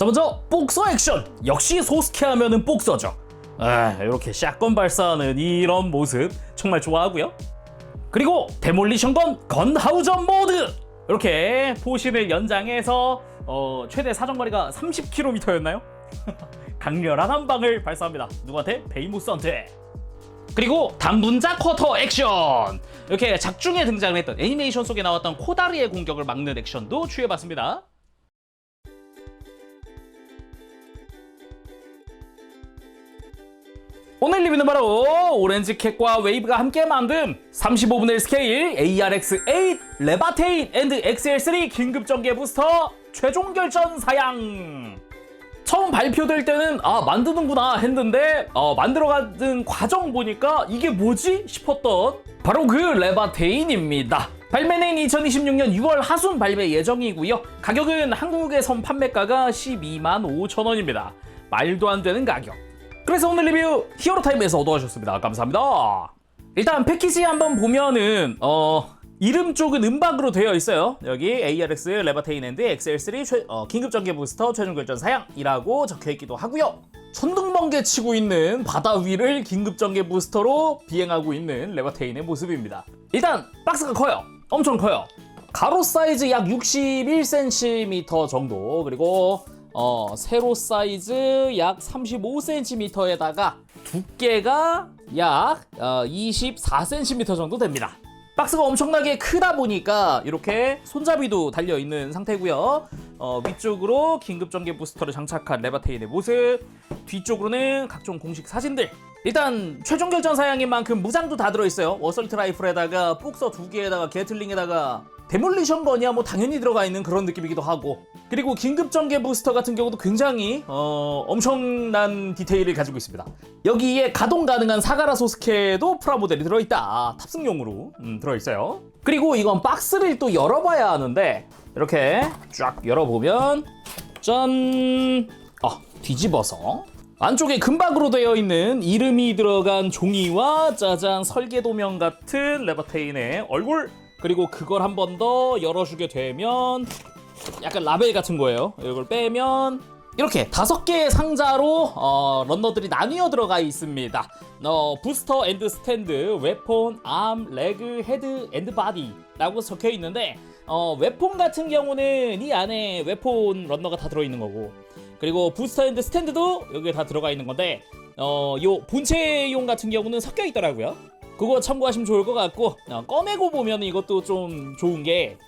자, 먼저 복서 액션. 역시 소스케 하면은 복서죠. 이렇게 샷건 발사하는 이런 모습 정말 좋아하고요. 그리고 데몰리션건 건하우전 모드. 이렇게 포신을 연장해서 최대 사정거리가 30km였나요? 강렬한 한 방을 발사합니다. 누구한테? 베이무스한테. 그리고 단분자 쿼터 액션. 이렇게 작중에 등장을 했던 애니메이션 속에 나왔던 코다리의 공격을 막는 액션도 취해봤습니다. 오늘 리뷰는 바로 오렌지캣과 웨이브가 함께 만든 35분의 1 스케일 ARX8 레바테인 앤드 XL3 긴급 전개 부스터 최종 결전 사양. 처음 발표될 때는 만드는구나 했는데 만들어가는 과정 보니까 이게 뭐지 싶었던 바로 그 레바테인입니다. 발매는 2026년 6월 하순 발매 예정이고요. 가격은 한국에선 판매가가 125,000원입니다. 말도 안 되는 가격. 그래서 오늘 리뷰 히어로타임에서 얻어가셨습니다. 감사합니다. 일단 패키지 한번 보면은 이름 쪽은 음박으로 되어 있어요. 여기 ARX 레바테인 앤드 XL3 긴급 전개 부스터 최종 결전 사양이라고 적혀 있기도 하고요. 천둥번개 치고 있는 바다 위를 긴급 전개 부스터로 비행하고 있는 레바테인의 모습입니다. 일단 박스가 커요. 엄청 커요. 가로 사이즈 약 61cm 정도, 그리고 세로 사이즈 약 35cm에다가 두께가 약 24cm 정도 됩니다. 박스가 엄청나게 크다 보니까 이렇게 손잡이도 달려있는 상태고요. 위쪽으로 긴급 전개 부스터를 장착한 레바테인의 모습, 뒤쪽으로는 각종 공식 사진들. 일단 최종 결전 사양인 만큼 무장도 다 들어있어요. 어설트 라이플에다가 복서 2개에다가 게틀링에다가 데몰리션 건이야 뭐 당연히 들어가 있는 그런 느낌이기도 하고, 그리고 긴급 전개 부스터 같은 경우도 굉장히 엄청난 디테일을 가지고 있습니다. 여기에 가동 가능한 사가라 소스케도 프라모델이 들어있다. 탑승용으로 들어있어요. 그리고 이건 박스를 또 열어봐야 하는데 이렇게 쫙 열어보면 짠! 뒤집어서 안쪽에 금박으로 되어 있는 이름이 들어간 종이와 짜잔 설계도면 같은 레바테인의 얼굴, 그리고 그걸 한 번 더 열어주게 되면 약간 라벨 같은 거예요. 이걸 빼면 이렇게 5개의 상자로 런너들이 나뉘어 들어가 있습니다. 부스터 앤드 스탠드, 웨폰, 암, 레그, 헤드 앤드 바디 라고 적혀 있는데 웨폰 같은 경우는 이 안에 웨폰 런너가 다 들어있는 거고, 그리고 부스터 앤드 스탠드도 여기에 다 들어가 있는 건데 요 본체용 같은 경우는 섞여 있더라고요. 그거 참고하시면 좋을 것 같고, 꺼내고 보면 이것도 좀 좋은 게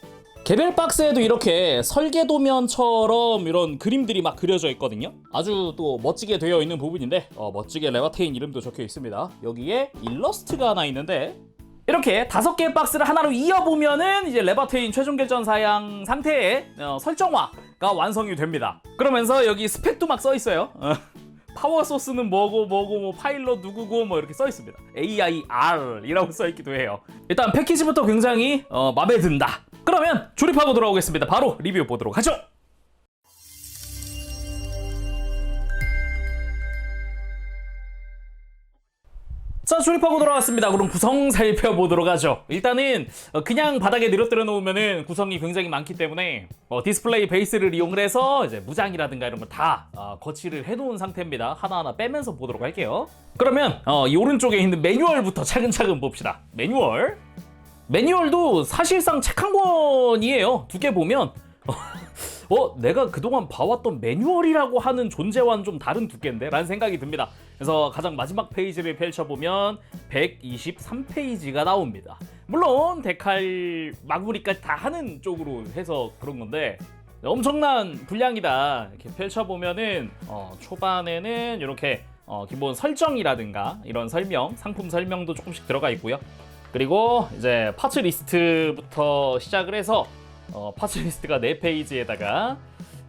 개별 박스에도 이렇게 설계도면처럼 이런 그림들이 막 그려져 있거든요. 아주 또 멋지게 되어 있는 부분인데 멋지게 레바테인 이름도 적혀 있습니다. 여기에 일러스트가 하나 있는데 이렇게 5개의 박스를 하나로 이어보면은 이제 레바테인 최종 결전 사양 상태의 설정화가 완성이 됩니다. 그러면서 여기 스펙도 막 써 있어요. 파워 소스는 뭐고 뭐 파일럿 누구고 뭐 이렇게 써 있습니다. AIR이라고 써 있기도 해요. 일단 패키지부터 굉장히 마음에 든다. 그러면 조립하고 돌아오겠습니다. 바로 리뷰 보도록 하죠. 자, 조립하고 돌아왔습니다. 그럼 구성 살펴보도록 하죠. 일단은 그냥 바닥에 늘어뜨려 놓으면은 구성이 굉장히 많기 때문에 디스플레이 베이스를 이용을 해서 이제 무장이라든가 이런 걸 다 거치를 해놓은 상태입니다. 하나하나 빼면서 보도록 할게요. 그러면 이 오른쪽에 있는 매뉴얼부터 차근차근 봅시다. 매뉴얼도 사실상 책 한 권이에요. 두께 보면 내가 그동안 봐왔던 매뉴얼이라고 하는 존재와는 좀 다른 두께인데? 라는 생각이 듭니다. 그래서 가장 마지막 페이지를 펼쳐보면 123페이지가 나옵니다. 물론 데칼 마무리까지 다 하는 쪽으로 해서 그런 건데 엄청난 분량이다. 이렇게 펼쳐보면은 초반에는 이렇게 기본 설정이라든가 이런 설명, 상품 설명도 조금씩 들어가 있고요. 그리고 이제 파츠 리스트부터 시작을 해서 파츠 리스트가 4페이지에다가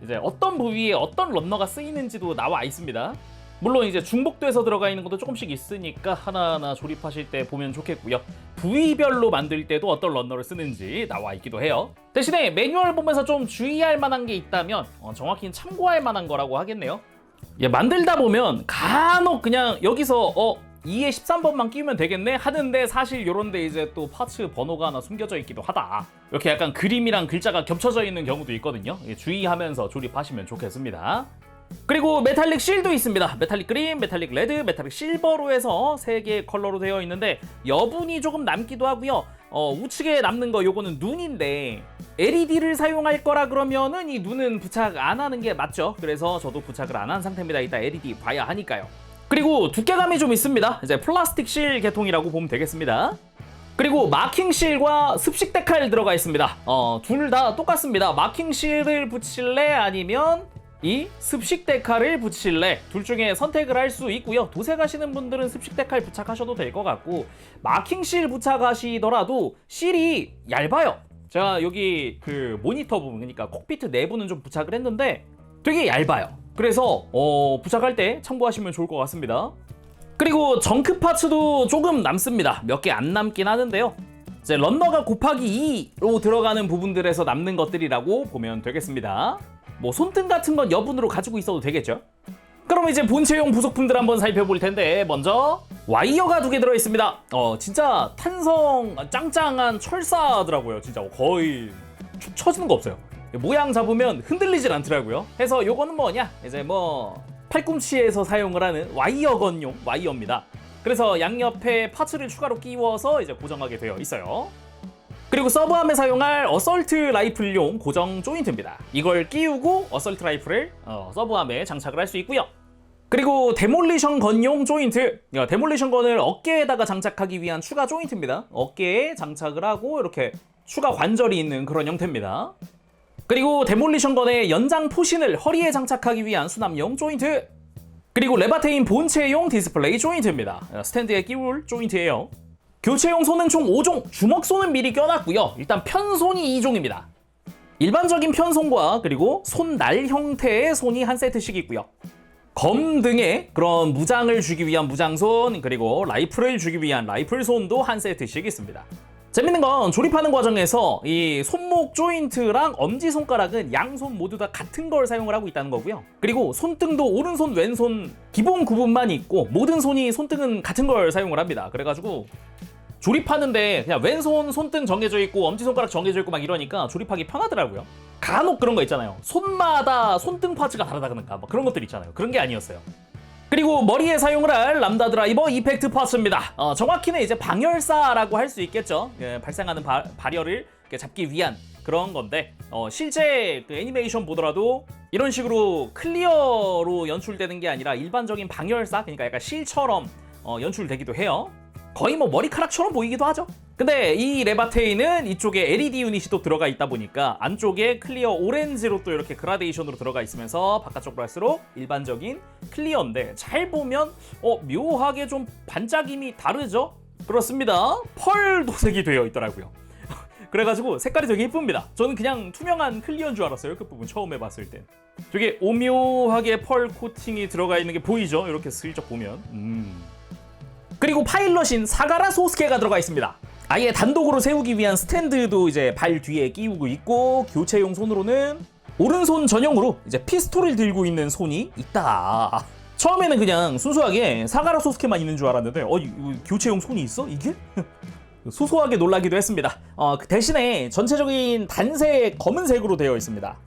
이제 어떤 부위에 어떤 런너가 쓰이는지도 나와 있습니다. 물론 이제 중복돼서 들어가 있는 것도 조금씩 있으니까 하나하나 조립하실 때 보면 좋겠고요. 부위별로 만들 때도 어떤 런너를 쓰는지 나와 있기도 해요. 대신에 매뉴얼 보면서 좀 주의할 만한 게 있다면 정확히는 참고할 만한 거라고 하겠네요. 만들다 보면 간혹 그냥 여기서 2에 13번만 끼우면 되겠네 하는데 사실 요런데 이제 또 파츠 번호가 하나 숨겨져 있기도 하다. 이렇게 약간 그림이랑 글자가 겹쳐져 있는 경우도 있거든요. 주의하면서 조립하시면 좋겠습니다. 그리고 메탈릭 실도 있습니다. 메탈릭 그린, 메탈릭 레드, 메탈릭 실버로 해서 3개의 컬러로 되어 있는데 여분이 조금 남기도 하고요. 우측에 남는 거 요거는 눈인데 LED를 사용할 거라 그러면은 이 눈은 부착 안 하는 게 맞죠. 그래서 저도 부착을 안 한 상태입니다. 이따 LED 봐야 하니까요. 그리고 두께감이 좀 있습니다. 이제 플라스틱 실 계통이라고 보면 되겠습니다. 그리고 마킹 실과 습식 데칼 들어가 있습니다. 둘 다 똑같습니다. 마킹 실을 붙일래 아니면 이 습식 데칼을 붙일래, 둘 중에 선택을 할 수 있고요. 도색하시는 분들은 습식 데칼 부착하셔도 될 것 같고, 마킹 실 부착하시더라도 실이 얇아요. 제가 여기 그 모니터 부분, 그러니까 콕피트 내부는 좀 부착을 했는데 되게 얇아요. 그래서 부착할 때 참고하시면 좋을 것 같습니다. 그리고 정크 파츠도 조금 남습니다. 몇 개 안 남긴 하는데요. 이제 런너가 곱하기 2로 들어가는 부분들에서 남는 것들이라고 보면 되겠습니다. 뭐 손등 같은 건 여분으로 가지고 있어도 되겠죠. 그럼 이제 본체용 부속품들 한번 살펴볼 텐데, 먼저 와이어가 2개 들어있습니다. 진짜 탄성 짱짱한 철사더라고요. 진짜 거의 축 처지는 거 없어요. 모양 잡으면 흔들리질 않더라고요. 해서 요거는 뭐냐, 이제 뭐 팔꿈치에서 사용을 하는 와이어건용 와이어입니다. 그래서 양옆에 파츠를 추가로 끼워서 이제 고정하게 되어 있어요. 그리고 서브암에 사용할 어설트 라이플용 고정 조인트입니다. 이걸 끼우고 어설트 라이플을 서브암에 장착을 할 수 있고요. 그리고 데몰리션 건용 조인트, 데몰리션 건을 어깨에다가 장착하기 위한 추가 조인트입니다. 어깨에 장착을 하고 이렇게 추가 관절이 있는 그런 형태입니다. 그리고 데몰리션 건의 연장 포신을 허리에 장착하기 위한 수납용 조인트, 그리고 레바테인 본체용 디스플레이 조인트입니다. 스탠드에 끼울 조인트예요. 교체용 손은 총 5종, 주먹손은 미리 껴놨고요. 일단 편손이 2종입니다. 일반적인 편손과 그리고 손날 형태의 손이 한 세트씩 있고요. 검 등의 그런 무장을 주기 위한 무장손, 그리고 라이플을 주기 위한 라이플손도 한 세트씩 있습니다. 재밌는 건 조립하는 과정에서 이 손목 조인트랑 엄지손가락은 양손 모두 다 같은 걸 사용을 하고 있다는 거고요. 그리고 손등도 오른손, 왼손 기본 구분만 있고 모든 손이 손등은 같은 걸 사용을 합니다. 그래가지고 조립하는데 그냥 왼손 손등 정해져 있고 엄지손가락 정해져 있고 막 이러니까 조립하기 편하더라고요. 간혹 그런 거 있잖아요. 손마다 손등 파츠가 다르다든가 뭐 그런 것들 있잖아요. 그런 게 아니었어요. 그리고 머리에 사용을 할 람다 드라이버 이펙트 파츠입니다. 정확히는 이제 방열사라고 할 수 있겠죠. 발생하는 발열을 잡기 위한 그런 건데, 실제 그 애니메이션 보더라도 이런 식으로 클리어로 연출되는 게 아니라 일반적인 방열사, 그러니까 약간 실처럼 연출되기도 해요. 거의 뭐 머리카락처럼 보이기도 하죠. 근데 이 레바테인은 이쪽에 LED 유닛이 또 들어가 있다 보니까 안쪽에 클리어 오렌지로 또 이렇게 그라데이션으로 들어가 있으면서 바깥쪽으로 할수록 일반적인 클리어인데, 잘 보면 묘하게 좀 반짝임이 다르죠? 그렇습니다. 펄 도색이 되어 있더라고요. 그래가지고 색깔이 되게 예쁩니다. 저는 그냥 투명한 클리어인 줄 알았어요. 그 부분 처음 해봤을 땐. 되게 오묘하게 펄 코팅이 들어가 있는 게 보이죠? 이렇게 슬쩍 보면. 그리고 파일럿인 사가라 소스케가 들어가 있습니다. 아예 단독으로 세우기 위한 스탠드도 이제 발 뒤에 끼우고 있고, 교체용 손으로는 오른손 전용으로 이제 피스톨을 들고 있는 손이 있다. 처음에는 그냥 순수하게 사가라 소스케만 있는 줄 알았는데 이거 교체용 손이 있어? 이게? 소소하게 놀라기도 했습니다. 그 대신에 전체적인 단색 검은색으로 되어 있습니다.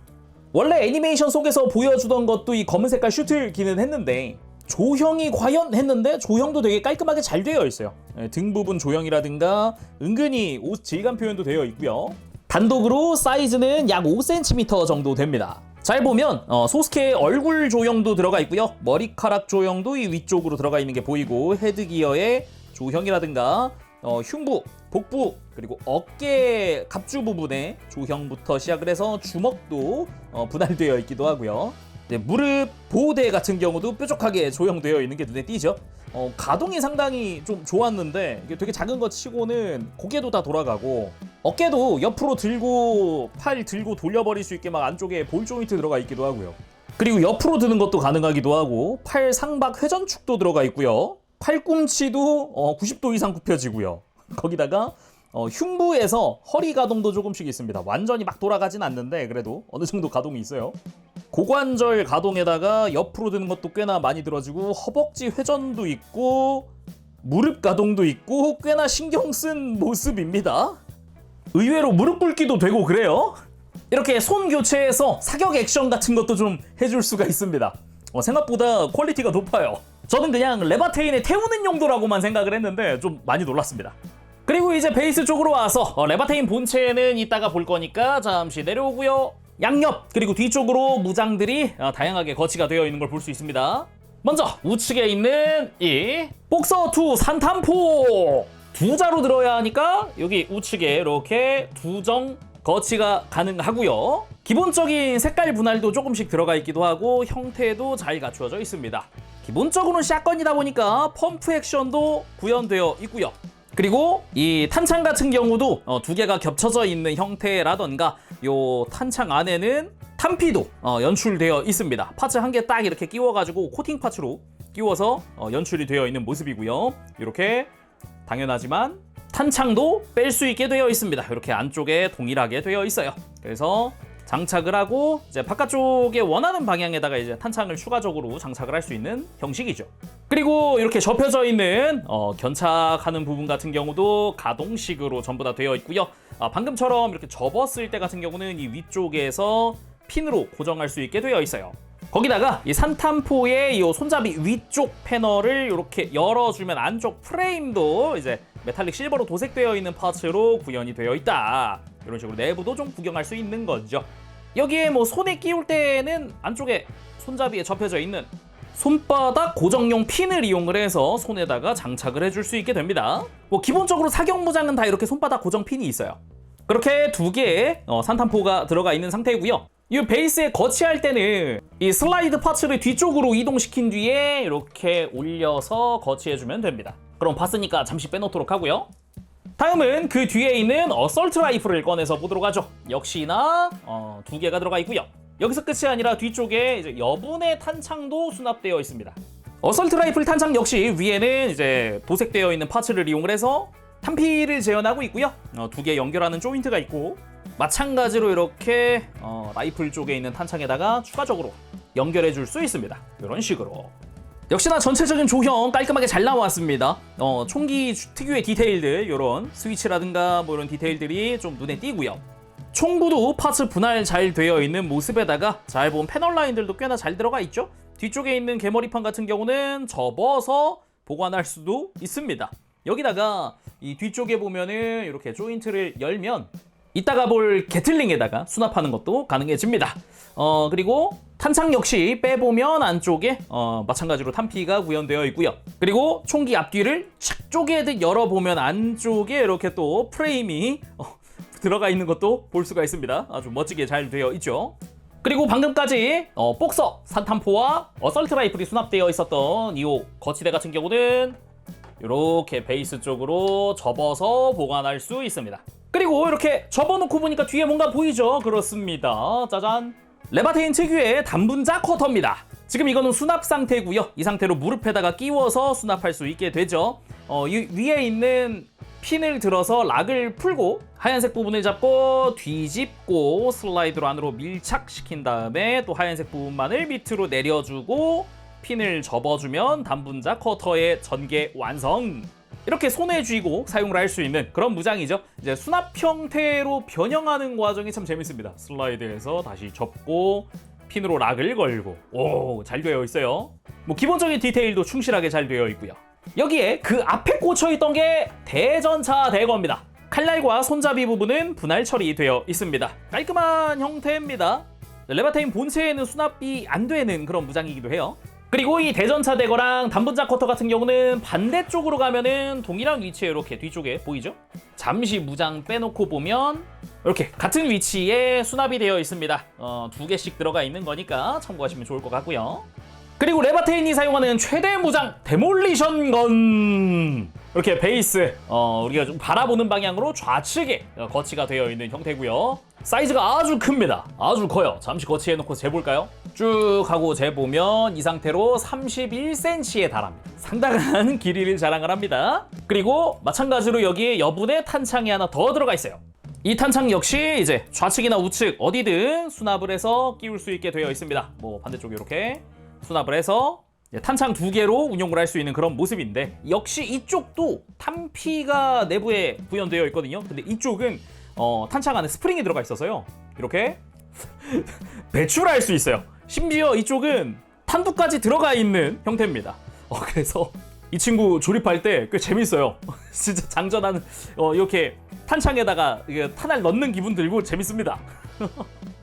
원래 애니메이션 속에서 보여주던 것도 이 검은 색깔 슈트기는 했는데, 조형이 과연 했는데 조형도 되게 깔끔하게 잘 되어 있어요. 등 부분 조형이라든가 은근히 옷 질감 표현도 되어 있고요. 단독으로 사이즈는 약 5cm 정도 됩니다. 잘 보면 소스케의 얼굴 조형도 들어가 있고요. 머리카락 조형도 이 위쪽으로 들어가 있는 게 보이고, 헤드기어의 조형이라든가 흉부, 복부, 그리고 어깨 갑주 부분의 조형부터 시작을 해서 주먹도 분할되어 있기도 하고요. 무릎 보호대 같은 경우도 뾰족하게 조형되어 있는 게 눈에 띄죠. 가동이 상당히 좀 좋았는데, 이게 되게 작은 것 치고는 고개도 다 돌아가고, 어깨도 옆으로 들고 팔 들고 돌려버릴 수 있게 막 안쪽에 볼 조인트 들어가 있기도 하고요. 그리고 옆으로 드는 것도 가능하기도 하고, 팔 상박 회전축도 들어가 있고요. 팔꿈치도 90도 이상 굽혀지고요. 거기다가 흉부에서 허리 가동도 조금씩 있습니다. 완전히 막 돌아가진 않는데 그래도 어느 정도 가동이 있어요. 고관절 가동에다가 옆으로 드는 것도 꽤나 많이 들어지고, 허벅지 회전도 있고, 무릎 가동도 있고, 꽤나 신경 쓴 모습입니다. 의외로 무릎 꿇기도 되고 그래요. 이렇게 손 교체해서 사격 액션 같은 것도 좀 해줄 수가 있습니다. 생각보다 퀄리티가 높아요. 저는 그냥 레바테인에 태우는 용도라고만 생각을 했는데 좀 많이 놀랐습니다. 그리고 이제 베이스 쪽으로 와서 레바테인 본체는 이따가 볼 거니까 잠시 내려오고요. 양옆 그리고 뒤쪽으로 무장들이 다양하게 거치가 되어 있는 걸 볼 수 있습니다. 먼저 우측에 있는 이 복서2 산탄포 두 자로 들어야 하니까 여기 우측에 이렇게 두정 거치가 가능하고요. 기본적인 색깔 분할도 조금씩 들어가 있기도 하고 형태도 잘 갖추어져 있습니다. 기본적으로는 샷건이다 보니까 펌프 액션도 구현되어 있고요. 그리고 이 탄창 같은 경우도 두 개가 겹쳐져 있는 형태라던가 요 탄창 안에는 탄피도 연출되어 있습니다. 파츠 한 개 딱 이렇게 끼워가지고 코팅 파츠로 끼워서 연출이 되어 있는 모습이고요. 이렇게 당연하지만 탄창도 뺄 수 있게 되어 있습니다. 이렇게 안쪽에 동일하게 되어 있어요. 그래서 장착을 하고 이제 바깥쪽에 원하는 방향에다가 이제 탄창을 추가적으로 장착을 할 수 있는 형식이죠. 그리고 이렇게 접혀져 있는 견착하는 부분 같은 경우도 가동식으로 전부 다 되어 있고요. 방금처럼 이렇게 접었을 때 같은 경우는 이 위쪽에서 핀으로 고정할 수 있게 되어 있어요. 거기다가 이 산탄포의 이 손잡이 위쪽 패널을 이렇게 열어주면 안쪽 프레임도 이제 메탈릭 실버로 도색되어 있는 파츠로 구현이 되어 있다. 이런 식으로 내부도 좀 구경할 수 있는 거죠. 여기에 뭐 손에 끼울 때는 안쪽에 손잡이에 접혀져 있는 손바닥 고정용 핀을 이용을 해서 손에다가 장착을 해줄 수 있게 됩니다. 뭐 기본적으로 사격 무장은 다 이렇게 손바닥 고정 핀이 있어요. 그렇게 두 개의 산탄포가 들어가 있는 상태이고요. 이 베이스에 거치할 때는 이 슬라이드 파츠를 뒤쪽으로 이동시킨 뒤에 이렇게 올려서 거치해주면 됩니다. 그럼 봤으니까 잠시 빼놓도록 하고요. 다음은 그 뒤에 있는 어설트 라이플을 꺼내서 보도록 하죠. 역시나 두 개가 들어가 있고요. 여기서 끝이 아니라 뒤쪽에 이제 여분의 탄창도 수납되어 있습니다. 어설트 라이플 탄창 역시 위에는 이제 도색되어 있는 파츠를 이용을 해서 탄피를 재현하고 있고요. 두 개 연결하는 조인트가 있고 마찬가지로 이렇게 라이플 쪽에 있는 탄창에다가 추가적으로 연결해 줄 수 있습니다. 이런 식으로. 역시나 전체적인 조형 깔끔하게 잘 나왔습니다. 총기 특유의 디테일들, 이런 스위치라든가 뭐 이런 디테일들이 좀 눈에 띄고요. 총구도 파츠 분할 잘 되어 있는 모습에다가 잘 본 패널 라인들도 꽤나 잘 들어가 있죠. 뒤쪽에 있는 개머리판 같은 경우는 접어서 보관할 수도 있습니다. 여기다가 이 뒤쪽에 보면은 이렇게 조인트를 열면 이따가 볼 게틀링에다가 수납하는 것도 가능해집니다. 그리고 탄창 역시 빼보면 안쪽에 마찬가지로 탄피가 구현되어 있고요. 그리고 총기 앞뒤를 착 쪼개듯 열어보면 안쪽에 이렇게 또 프레임이 들어가 있는 것도 볼 수가 있습니다. 아주 멋지게 잘 되어 있죠. 그리고 방금까지 복서 산탄포와 어설트 라이플이 수납되어 있었던 이 거치대 같은 경우는 이렇게 베이스 쪽으로 접어서 보관할 수 있습니다. 그리고 이렇게 접어놓고 보니까 뒤에 뭔가 보이죠? 그렇습니다. 짜잔! 레바테인 특유의 단분자 커터입니다. 지금 이거는 수납 상태고요. 이 상태로 무릎에다가 끼워서 수납할 수 있게 되죠. 이 위에 있는 핀을 들어서 락을 풀고 하얀색 부분을 잡고 뒤집고 슬라이드로 안으로 밀착시킨 다음에 또 하얀색 부분만을 밑으로 내려주고 핀을 접어주면 단분자 커터의 전개 완성! 이렇게 손에 쥐고 사용을 할 수 있는 그런 무장이죠. 이제 수납 형태로 변형하는 과정이 참 재밌습니다. 슬라이드에서 다시 접고 핀으로 락을 걸고 오, 잘 되어 있어요. 뭐 기본적인 디테일도 충실하게 잘 되어 있고요. 여기에 그 앞에 꽂혀있던 게 대전차 대거입니다. 칼날과 손잡이 부분은 분할 처리되어 있습니다. 깔끔한 형태입니다. 레바테인 본체에는 수납이 안 되는 그런 무장이기도 해요. 그리고 이 대전차 대거랑 단분자 커터 같은 경우는 반대쪽으로 가면은 동일한 위치에 이렇게 뒤쪽에 보이죠? 잠시 무장 빼놓고 보면 이렇게 같은 위치에 수납이 되어 있습니다. 두 개씩 들어가 있는 거니까 참고하시면 좋을 것 같고요. 그리고 레바테인이 사용하는 최대 무장 데몰리션 건 이렇게 베이스 우리가 좀 바라보는 방향으로 좌측에 거치가 되어 있는 형태고요. 사이즈가 아주 큽니다. 아주 커요. 잠시 거치해놓고 재볼까요? 쭉 하고 재보면 이 상태로 31cm에 달합니다. 상당한 길이를 자랑을 합니다. 그리고 마찬가지로 여기에 여분의 탄창이 하나 더 들어가 있어요. 이 탄창 역시 이제 좌측이나 우측 어디든 수납을 해서 끼울 수 있게 되어 있습니다. 뭐 반대쪽에 이렇게 수납을 해서 탄창 두 개로 운용을 할 수 있는 그런 모습인데 역시 이쪽도 탄피가 내부에 구현되어 있거든요. 근데 이쪽은 탄창 안에 스프링이 들어가 있어서요. 이렇게 배출할 수 있어요. 심지어 이쪽은 탄두까지 들어가 있는 형태입니다. 그래서 이 친구 조립할 때 꽤 재밌어요. 진짜 장전하는 이렇게 탄창에다가 탄알 넣는 기분 들고 재밌습니다.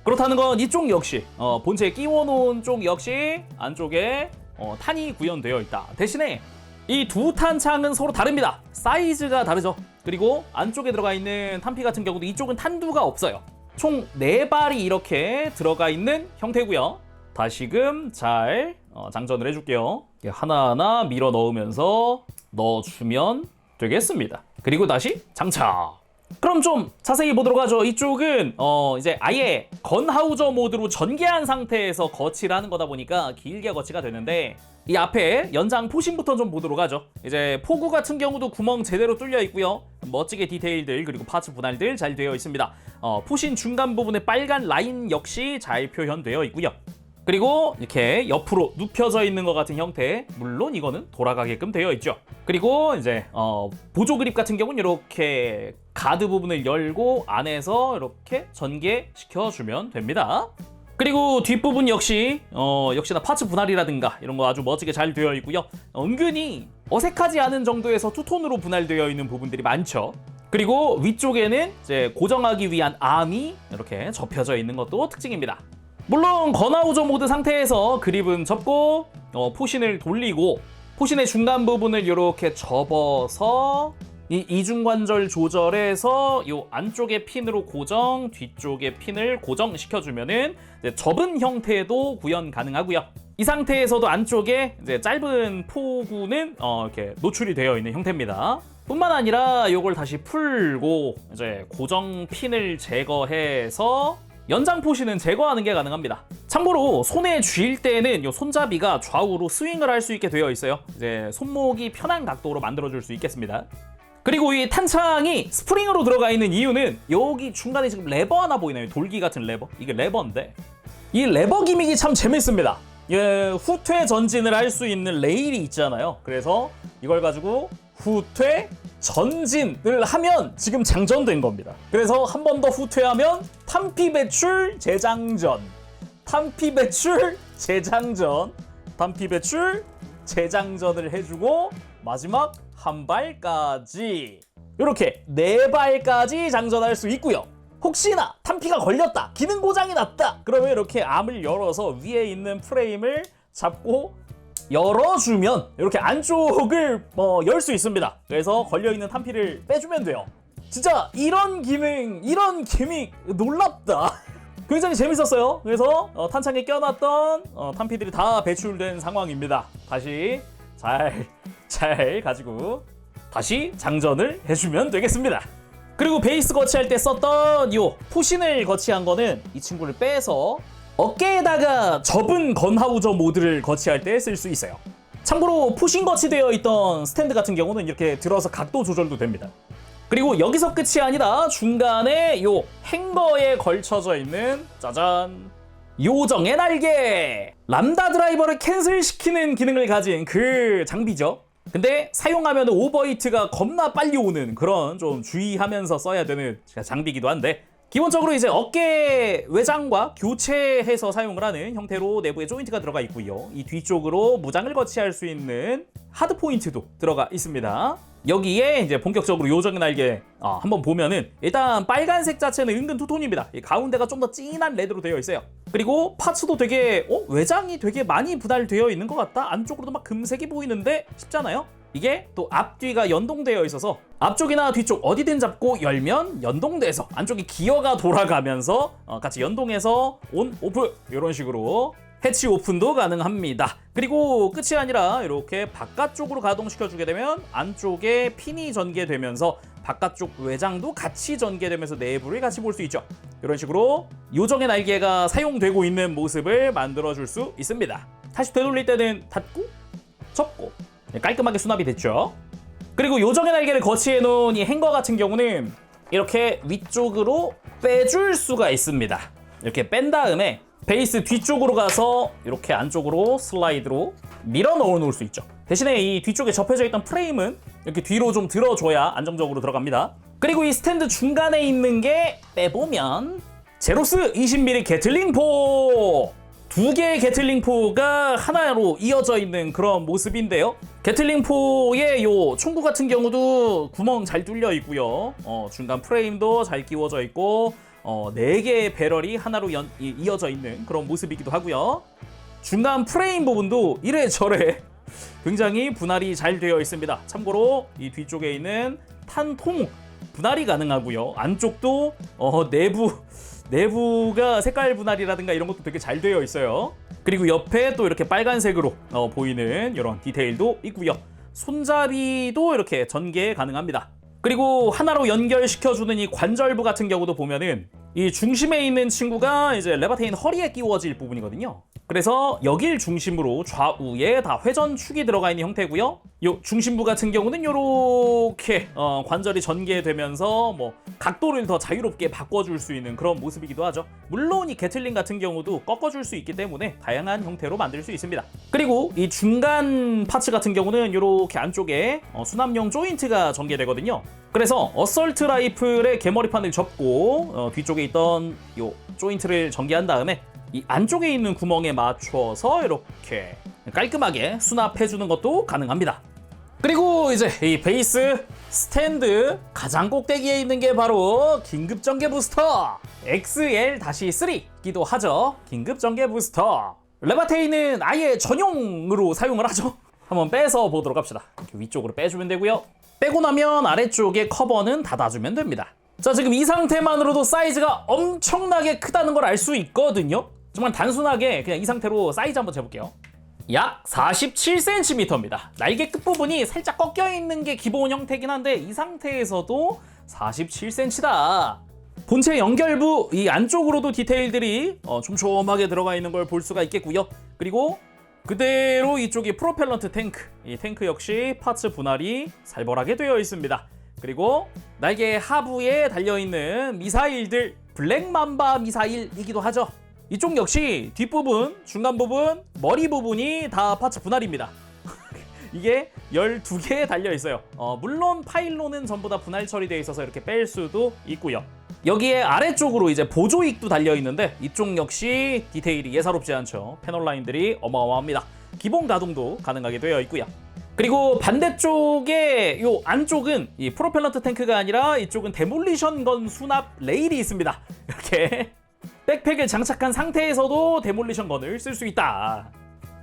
그렇다는 건 이쪽 역시 본체에 끼워놓은 쪽 역시 안쪽에 탄이 구현되어 있다. 대신에 이 두 탄창은 서로 다릅니다. 사이즈가 다르죠. 그리고 안쪽에 들어가 있는 탄피 같은 경우도 이쪽은 탄두가 없어요. 총 4발이 이렇게 들어가 있는 형태고요. 다시금 잘 장전을 해줄게요. 하나하나 밀어 넣으면서 넣어주면 되겠습니다. 그리고 다시 장착. 그럼 좀 자세히 보도록 하죠. 이쪽은 이제 아예 건하우저 모드로 전개한 상태에서 거치를 하는 거다 보니까 길게 거치가 되는데, 이 앞에 연장 포신부터 좀 보도록 하죠. 이제 포구 같은 경우도 구멍 제대로 뚫려 있고요. 멋지게 디테일들 그리고 파츠 분할들 잘 되어 있습니다. 포신 중간 부분에 빨간 라인 역시 잘 표현되어 있고요. 그리고 이렇게 옆으로 눕혀져 있는 것 같은 형태, 물론 이거는 돌아가게끔 되어 있죠. 그리고 이제 보조 그립 같은 경우는 이렇게 가드 부분을 열고 안에서 이렇게 전개시켜주면 됩니다. 그리고 뒷부분 역시 역시나 파츠 분할이라든가 이런 거 아주 멋지게 잘 되어 있고요. 은근히 어색하지 않은 정도에서 투톤으로 분할되어 있는 부분들이 많죠. 그리고 위쪽에는 이제 고정하기 위한 암이 이렇게 접혀져 있는 것도 특징입니다. 물론 건하우저 모드 상태에서 그립은 접고 포신을 돌리고 포신의 중간 부분을 이렇게 접어서 이 이중관절 조절해서 이 안쪽의 핀으로 고정, 뒤쪽의 핀을 고정시켜주면은 이제 접은 형태도 구현 가능하고요. 이 상태에서도 안쪽에 이제 짧은 포구는 이렇게 노출이 되어 있는 형태입니다. 뿐만 아니라 이걸 다시 풀고 이제 고정 핀을 제거해서 연장 포신은 제거하는 게 가능합니다. 참고로 손에 쥘 때는 이 손잡이가 좌우로 스윙을 할 수 있게 되어 있어요. 이제 손목이 편한 각도로 만들어줄 수 있겠습니다. 그리고 이 탄창이 스프링으로 들어가 있는 이유는 여기 중간에 지금 레버 하나 보이나요? 돌기 같은 레버? 이게 레버인데 이 레버 기믹이 참 재밌습니다. 후퇴 전진을 할 수 있는 레일이 있잖아요. 그래서 이걸 가지고 후퇴 전진을 하면 지금 장전된 겁니다. 그래서 한 번 더 후퇴하면 탄피 배출 재장전, 탄피 배출 재장전, 탄피 배출 재장전을 해주고 마지막 한 발까지 이렇게 4발까지 장전할 수 있고요. 혹시나 탄피가 걸렸다, 기능 고장이 났다, 그러면 이렇게 암을 열어서 위에 있는 프레임을 잡고 열어주면 이렇게 안쪽을 열 수 있습니다. 그래서 걸려있는 탄피를 빼주면 돼요. 진짜 이런 기능, 이런 기믹 놀랍다. 굉장히 재밌었어요. 그래서 탄창에 껴놨던 탄피들이 다 배출된 상황입니다. 다시 잘 가지고 다시 장전을 해주면 되겠습니다. 그리고 베이스 거치할 때 썼던 이 포신을 거치한 거는 이 친구를 빼서 어깨에다가 접은 건하우저 모드를 거치할 때 쓸 수 있어요. 참고로 포신 거치되어 있던 스탠드 같은 경우는 이렇게 들어서 각도 조절도 됩니다. 그리고 여기서 끝이 아니라 중간에 이 행거에 걸쳐져 있는 짜잔, 요정의 날개! 람다 드라이버를 캔슬시키는 기능을 가진 그 장비죠. 근데 사용하면 오버히트가 겁나 빨리 오는 그런 좀 주의하면서 써야 되는 장비이기도 한데, 기본적으로 이제 어깨 외장과 교체해서 사용을 하는 형태로 내부에 조인트가 들어가 있고요. 이 뒤쪽으로 무장을 거치할 수 있는 하드 포인트도 들어가 있습니다. 여기에 이제 본격적으로 요정의 날개 한번 보면은 일단 빨간색 자체는 은근 투톤입니다. 이 가운데가 좀 더 진한 레드로 되어 있어요. 그리고 파츠도 되게 외장이 되게 많이 분할되어 있는 것 같다, 안쪽으로도 막 금색이 보이는데 싶잖아요. 이게 또 앞뒤가 연동되어 있어서 앞쪽이나 뒤쪽 어디든 잡고 열면 연동돼서 안쪽에 기어가 돌아가면서 같이 연동해서 온, 오프 이런 식으로 해치 오픈도 가능합니다. 그리고 끝이 아니라 이렇게 바깥쪽으로 가동시켜주게 되면 안쪽에 핀이 전개되면서 바깥쪽 외장도 같이 전개되면서 내부를 같이 볼 수 있죠. 이런 식으로 요정의 날개가 사용되고 있는 모습을 만들어줄 수 있습니다. 다시 되돌릴 때는 닫고 접고 깔끔하게 수납이 됐죠. 그리고 요정의 날개를 거치해 놓은 이 행거 같은 경우는 이렇게 위쪽으로 빼줄 수가 있습니다. 이렇게 뺀 다음에 베이스 뒤쪽으로 가서 이렇게 안쪽으로 슬라이드로 밀어 넣어 놓을 수 있죠. 대신에 이 뒤쪽에 접혀져 있던 프레임은 이렇게 뒤로 좀 들어줘야 안정적으로 들어갑니다. 그리고 이 스탠드 중간에 있는 게 빼보면 제로스 20mm 게틀링포! 두 개의 게틀링포가 하나로 이어져 있는 그런 모습인데요. 게틀링포의 요 총구 같은 경우도 구멍 잘 뚫려 있고요. 중간 프레임도 잘 끼워져 있고 4개의 배럴이 하나로 이어져 있는 그런 모습이기도 하고요. 중간 프레임 부분도 이래저래 굉장히 분할이 잘 되어 있습니다. 참고로 이 뒤쪽에 있는 탄통 분할이 가능하고요. 안쪽도 내부가 색깔 분할이라든가 이런 것도 되게 잘 되어 있어요. 그리고 옆에 또 이렇게 빨간색으로 보이는 이런 디테일도 있고요. 손잡이도 이렇게 전개 가능합니다. 그리고 하나로 연결시켜주는 이 관절부 같은 경우도 보면은 이 중심에 있는 친구가 이제 레바테인 허리에 끼워질 부분이거든요. 그래서 여길 중심으로 좌우에 다 회전축이 들어가 있는 형태고요. 요 중심부 같은 경우는 이렇게 관절이 전개되면서 뭐 각도를 더 자유롭게 바꿔줄 수 있는 그런 모습이기도 하죠. 물론 이 게틀링 같은 경우도 꺾어줄 수 있기 때문에 다양한 형태로 만들 수 있습니다. 그리고 이 중간 파츠 같은 경우는 이렇게 안쪽에 수납용 조인트가 전개되거든요. 그래서 어설트 라이플의 개머리판을 접고 뒤쪽에 있던 요 조인트를 전개한 다음에 이 안쪽에 있는 구멍에 맞춰서 이렇게 깔끔하게 수납해주는 것도 가능합니다. 그리고 이제 이 베이스 스탠드 가장 꼭대기에 있는 게 바로 긴급 전개 부스터 XL-3기도 하죠. 긴급 전개 부스터. 레바테인은 아예 전용으로 사용을 하죠. 한번 빼서 보도록 합시다. 이렇게 위쪽으로 빼주면 되고요. 빼고 나면 아래쪽에 커버는 닫아주면 됩니다. 자, 지금 이 상태만으로도 사이즈가 엄청나게 크다는 걸 알 수 있거든요. 정말 단순하게 그냥 이 상태로 사이즈 한번 재볼게요. 약 47cm입니다. 날개 끝부분이 살짝 꺾여 있는 게 기본 형태긴 한데 이 상태에서도 47cm다. 본체 연결부 이 안쪽으로도 디테일들이 촘촘하게 들어가 있는 걸 볼 수가 있겠고요. 그리고 그대로 이쪽이 프로펠런트 탱크, 이 탱크 역시 파츠 분할이 살벌하게 되어 있습니다. 그리고 날개 하부에 달려있는 미사일들 블랙맘바 미사일이기도 하죠. 이쪽 역시 뒷부분, 중간 부분, 머리 부분이 다 파츠 분할입니다. 이게 12개 달려있어요. 물론 파일로는 전부 다 분할 처리되어 있어서 이렇게 뺄 수도 있고요. 여기에 아래쪽으로 이제 보조익도 달려있는데 이쪽 역시 디테일이 예사롭지 않죠. 패널 라인들이 어마어마합니다. 기본 가동도 가능하게 되어 있고요. 그리고 반대쪽에 요 안쪽은 이 프로펠런트 탱크가 아니라 이쪽은 데몰리션 건 수납 레일이 있습니다. 이렇게 백팩을 장착한 상태에서도 데몰리션 건을 쓸 수 있다.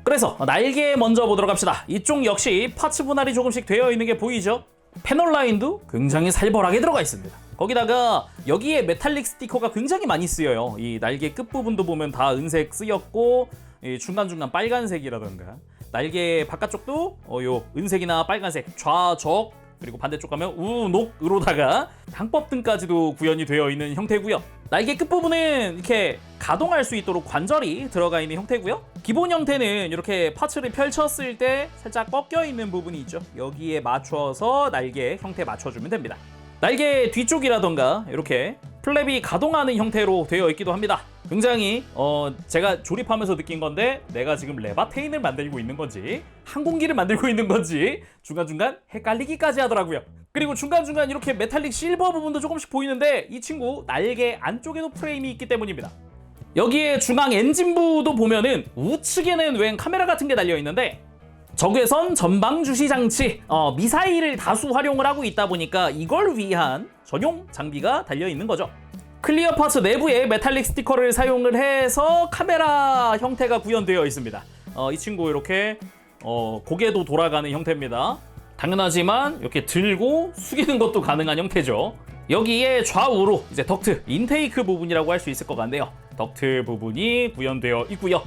그래서 날개 먼저 보도록 합시다. 이쪽 역시 파츠 분할이 조금씩 되어 있는 게 보이죠? 패널 라인도 굉장히 살벌하게 들어가 있습니다. 거기다가 여기에 메탈릭 스티커가 굉장히 많이 쓰여요. 이 날개 끝부분도 보면 다 은색 쓰였고 이 중간중간 빨간색이라던가 날개 바깥쪽도 요 은색이나 빨간색 좌적 그리고 반대쪽 가면 우녹으로다가 방법등까지도 구현이 되어 있는 형태고요. 날개 끝부분은 이렇게 가동할 수 있도록 관절이 들어가 있는 형태고요. 기본 형태는 이렇게 파츠를 펼쳤을 때 살짝 꺾여 있는 부분이 있죠. 여기에 맞춰서 날개 형태 맞춰주면 됩니다. 날개 뒤쪽이라던가 이렇게 플랩이 가동하는 형태로 되어 있기도 합니다. 굉장히 제가 조립하면서 느낀 건데 내가 지금 레바테인을 만들고 있는 건지 항공기를 만들고 있는 건지 중간중간 헷갈리기까지 하더라고요. 그리고 중간중간 이렇게 메탈릭 실버 부분도 조금씩 보이는데 이 친구 날개 안쪽에도 프레임이 있기 때문입니다. 여기에 중앙 엔진부도 보면은 우측에는 웬 카메라 같은 게 달려 있는데 적외선 전방 주시 장치, 미사일을 다수 활용을 하고 있다 보니까 이걸 위한 전용 장비가 달려 있는 거죠. 클리어 파츠 내부에 메탈릭 스티커를 사용을 해서 카메라 형태가 구현되어 있습니다. 이 친구 이렇게 고개도 돌아가는 형태입니다. 당연하지만 이렇게 들고 숙이는 것도 가능한 형태죠. 여기에 좌우로 이제 덕트, 인테이크 부분이라고 할 수 있을 것 같네요. 덕트 부분이 구현되어 있고요.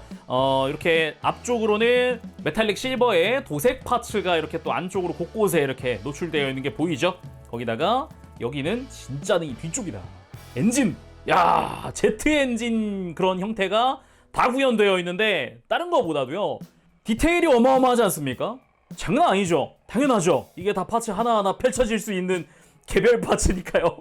이렇게 앞쪽으로는 메탈릭 실버의 도색 파츠가 이렇게 또 안쪽으로 곳곳에 이렇게 노출되어 있는 게 보이죠? 거기다가 여기는 진짜는 이 뒤쪽이다. 엔진! 야, 제트 엔진 그런 형태가 다 구현되어 있는데 다른 거보다도요. 디테일이 어마어마하지 않습니까? 장난 아니죠? 당연하죠. 이게 다 파츠 하나하나 펼쳐질 수 있는 개별 파츠니까요.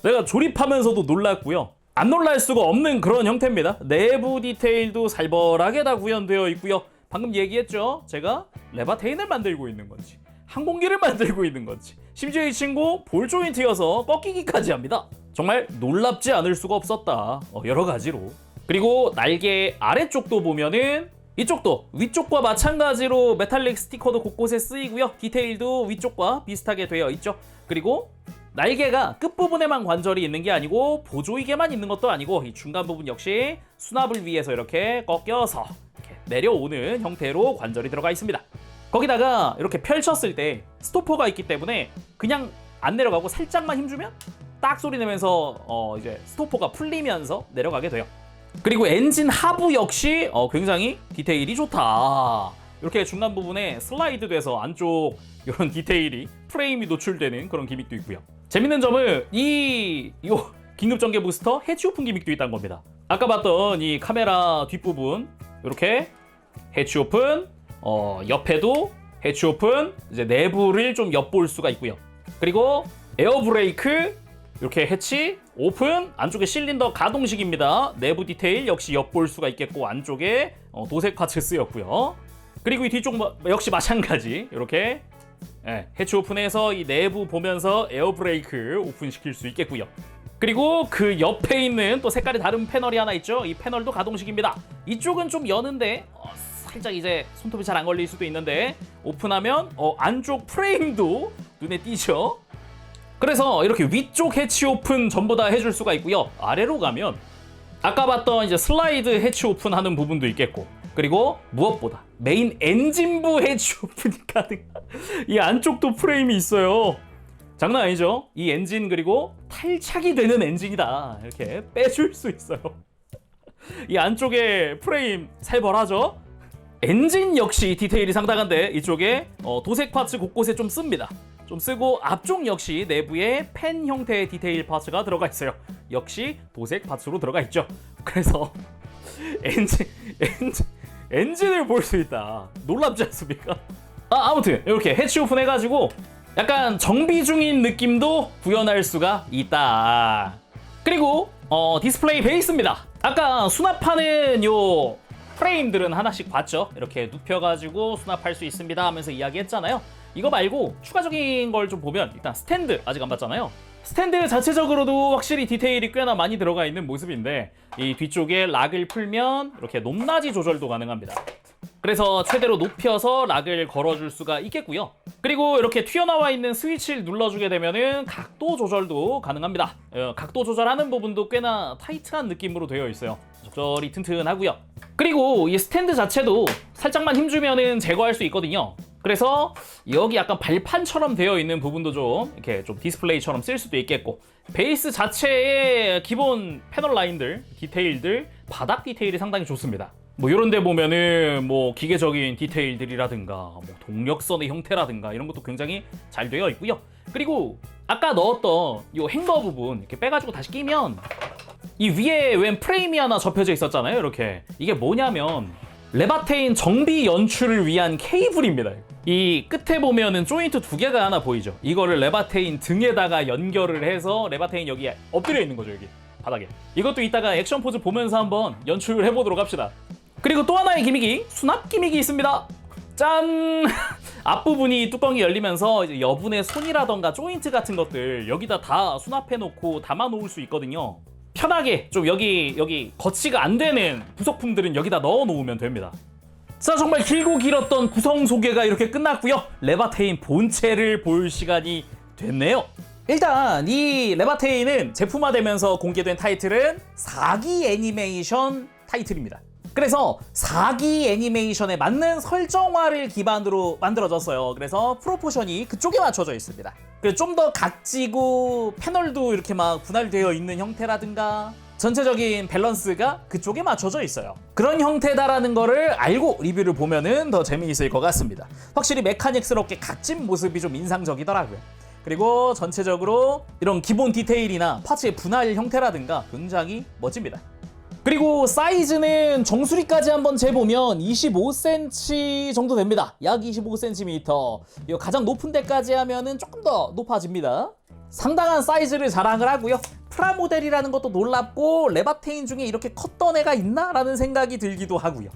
내가 조립하면서도 놀랐고요. 안 놀랄 수가 없는 그런 형태입니다. 내부 디테일도 살벌하게 다 구현되어 있고요. 방금 얘기했죠. 제가 레바테인을 만들고 있는 건지 항공기를 만들고 있는 건지, 심지어 이 친구 볼 조인트여서 꺾이기까지 합니다. 정말 놀랍지 않을 수가 없었다. 여러 가지로. 그리고 날개 아래쪽도 보면은 이쪽도 위쪽과 마찬가지로 메탈릭 스티커도 곳곳에 쓰이고요. 디테일도 위쪽과 비슷하게 되어 있죠. 그리고 날개가 끝부분에만 관절이 있는 게 아니고 보조이개만 있는 것도 아니고 이 중간 부분 역시 수납을 위해서 이렇게 꺾여서 이렇게 내려오는 형태로 관절이 들어가 있습니다. 거기다가 이렇게 펼쳤을 때 스토퍼가 있기 때문에 그냥 안 내려가고 살짝만 힘주면 딱 소리 내면서 이제 스토퍼가 풀리면서 내려가게 돼요. 그리고 엔진 하부 역시 굉장히 디테일이 좋다. 이렇게 중간 부분에 슬라이드 돼서 안쪽 이런 디테일이 프레임이 노출되는 그런 기믹도 있고요. 재밌는 점은 이 긴급 전개 부스터 해치 오픈 기믹도 있다는 겁니다. 아까 봤던 이 카메라 뒷부분 이렇게 해치 오픈, 옆에도 해치 오픈, 이제 내부를 좀 엿볼 수가 있고요. 그리고 에어 브레이크 이렇게 해치 오픈, 안쪽에 실린더 가동식입니다. 내부 디테일 역시 엿볼 수가 있겠고 안쪽에 도색 파츠 쓰였고요. 그리고 이 뒤쪽 역시 마찬가지 이렇게 해치 오픈해서 이 내부 보면서 에어 브레이크 오픈시킬 수 있겠고요. 그리고 그 옆에 있는 또 색깔이 다른 패널이 하나 있죠. 이 패널도 가동식입니다. 이쪽은 좀 여는데 살짝 이제 손톱이 잘 안 걸릴 수도 있는데 오픈하면 안쪽 프레임도 눈에 띄죠. 그래서 이렇게 위쪽 해치 오픈 전부 다 해줄 수가 있고요. 아래로 가면 아까 봤던 이제 슬라이드 해치 오픈 하는 부분도 있겠고, 그리고 무엇보다 메인 엔진부 해치 오픈이 가능한 이 안쪽도 프레임이 있어요. 장난 아니죠? 이 엔진 그리고 탈착이 되는 엔진이다. 이렇게 빼줄 수 있어요. 이 안쪽에 프레임 살벌하죠? 엔진 역시 디테일이 상당한데 이쪽에 도색 파츠 곳곳에 좀 씁니다. 좀 쓰고 앞쪽 역시 내부에 펜 형태의 디테일 파츠가 들어가 있어요. 역시 도색 파츠로 들어가 있죠. 그래서 엔진을 볼 수 있다. 놀랍지 않습니까? 아무튼 이렇게 해치 오픈 해가지고 약간 정비 중인 느낌도 구현할 수가 있다. 그리고 디스플레이 베이스입니다. 아까 수납하는 요 프레임들은 하나씩 봤죠. 이렇게 눕혀가지고 수납할 수 있습니다 하면서 이야기했잖아요. 이거 말고 추가적인 걸 좀 보면 일단 스탠드 아직 안 봤잖아요. 스탠드 자체적으로도 확실히 디테일이 꽤나 많이 들어가 있는 모습인데 이 뒤쪽에 락을 풀면 이렇게 높낮이 조절도 가능합니다. 그래서 최대로 높여서 락을 걸어줄 수가 있겠고요. 그리고 이렇게 튀어나와 있는 스위치를 눌러주게 되면은 각도 조절도 가능합니다. 각도 조절하는 부분도 꽤나 타이트한 느낌으로 되어 있어요. 적절히 튼튼하고요. 그리고 이 스탠드 자체도 살짝만 힘주면은 제거할 수 있거든요. 그래서 여기 약간 발판처럼 되어 있는 부분도 좀 이렇게 좀 디스플레이처럼 쓸 수도 있겠고, 베이스 자체의 기본 패널 라인들, 디테일들, 바닥 디테일이 상당히 좋습니다. 뭐 이런 데 보면은 뭐 기계적인 디테일들이라든가 뭐 동력선의 형태라든가 이런 것도 굉장히 잘 되어 있고요. 그리고 아까 넣었던 이 행거 부분 이렇게 빼가지고 다시 끼면 이 위에 웬 프레임이 하나 접혀져 있었잖아요. 이렇게 이게 뭐냐면 레바테인 정비 연출을 위한 케이블입니다. 이 끝에 보면은 조인트 두 개가 하나 보이죠. 이거를 레바테인 등에다가 연결을 해서 레바테인 여기에 엎드려 있는 거죠. 여기 바닥에. 이것도 이따가 액션 포즈 보면서 한번 연출을 해보도록 합시다. 그리고 또 하나의 기믹이 수납 기믹이 있습니다. 짠! 앞부분이 뚜껑이 열리면서 이제 여분의 손이라던가 조인트 같은 것들 여기다 다 수납해놓고 담아놓을 수 있거든요. 편하게 좀 여기 거치가 안 되는 부속품들은 여기다 넣어놓으면 됩니다. 자, 정말 길고 길었던 구성 소개가 이렇게 끝났고요. 레바테인 본체를 볼 시간이 됐네요. 일단 이 레바테인은 제품화되면서 공개된 타이틀은 4기 애니메이션 타이틀입니다. 그래서 4기 애니메이션에 맞는 설정화를 기반으로 만들어졌어요. 그래서 프로포션이 그쪽에 맞춰져 있습니다. 좀 더 각지고 패널도 이렇게 막 분할되어 있는 형태라든가 전체적인 밸런스가 그쪽에 맞춰져 있어요. 그런 형태다라는 거를 알고 리뷰를 보면은 더 재미있을 것 같습니다. 확실히 메카닉스럽게 각진 모습이 좀 인상적이더라고요. 그리고 전체적으로 이런 기본 디테일이나 파츠의 분할 형태라든가 굉장히 멋집니다. 그리고 사이즈는 정수리까지 한번 재보면 25cm 정도 됩니다. 약 25cm. 이거 가장 높은 데까지 하면은 조금 더 높아집니다. 상당한 사이즈를 자랑을 하고요. 프라모델이라는 것도 놀랍고 레바테인 중에 이렇게 컸던 애가 있나? 라는 생각이 들기도 하고요.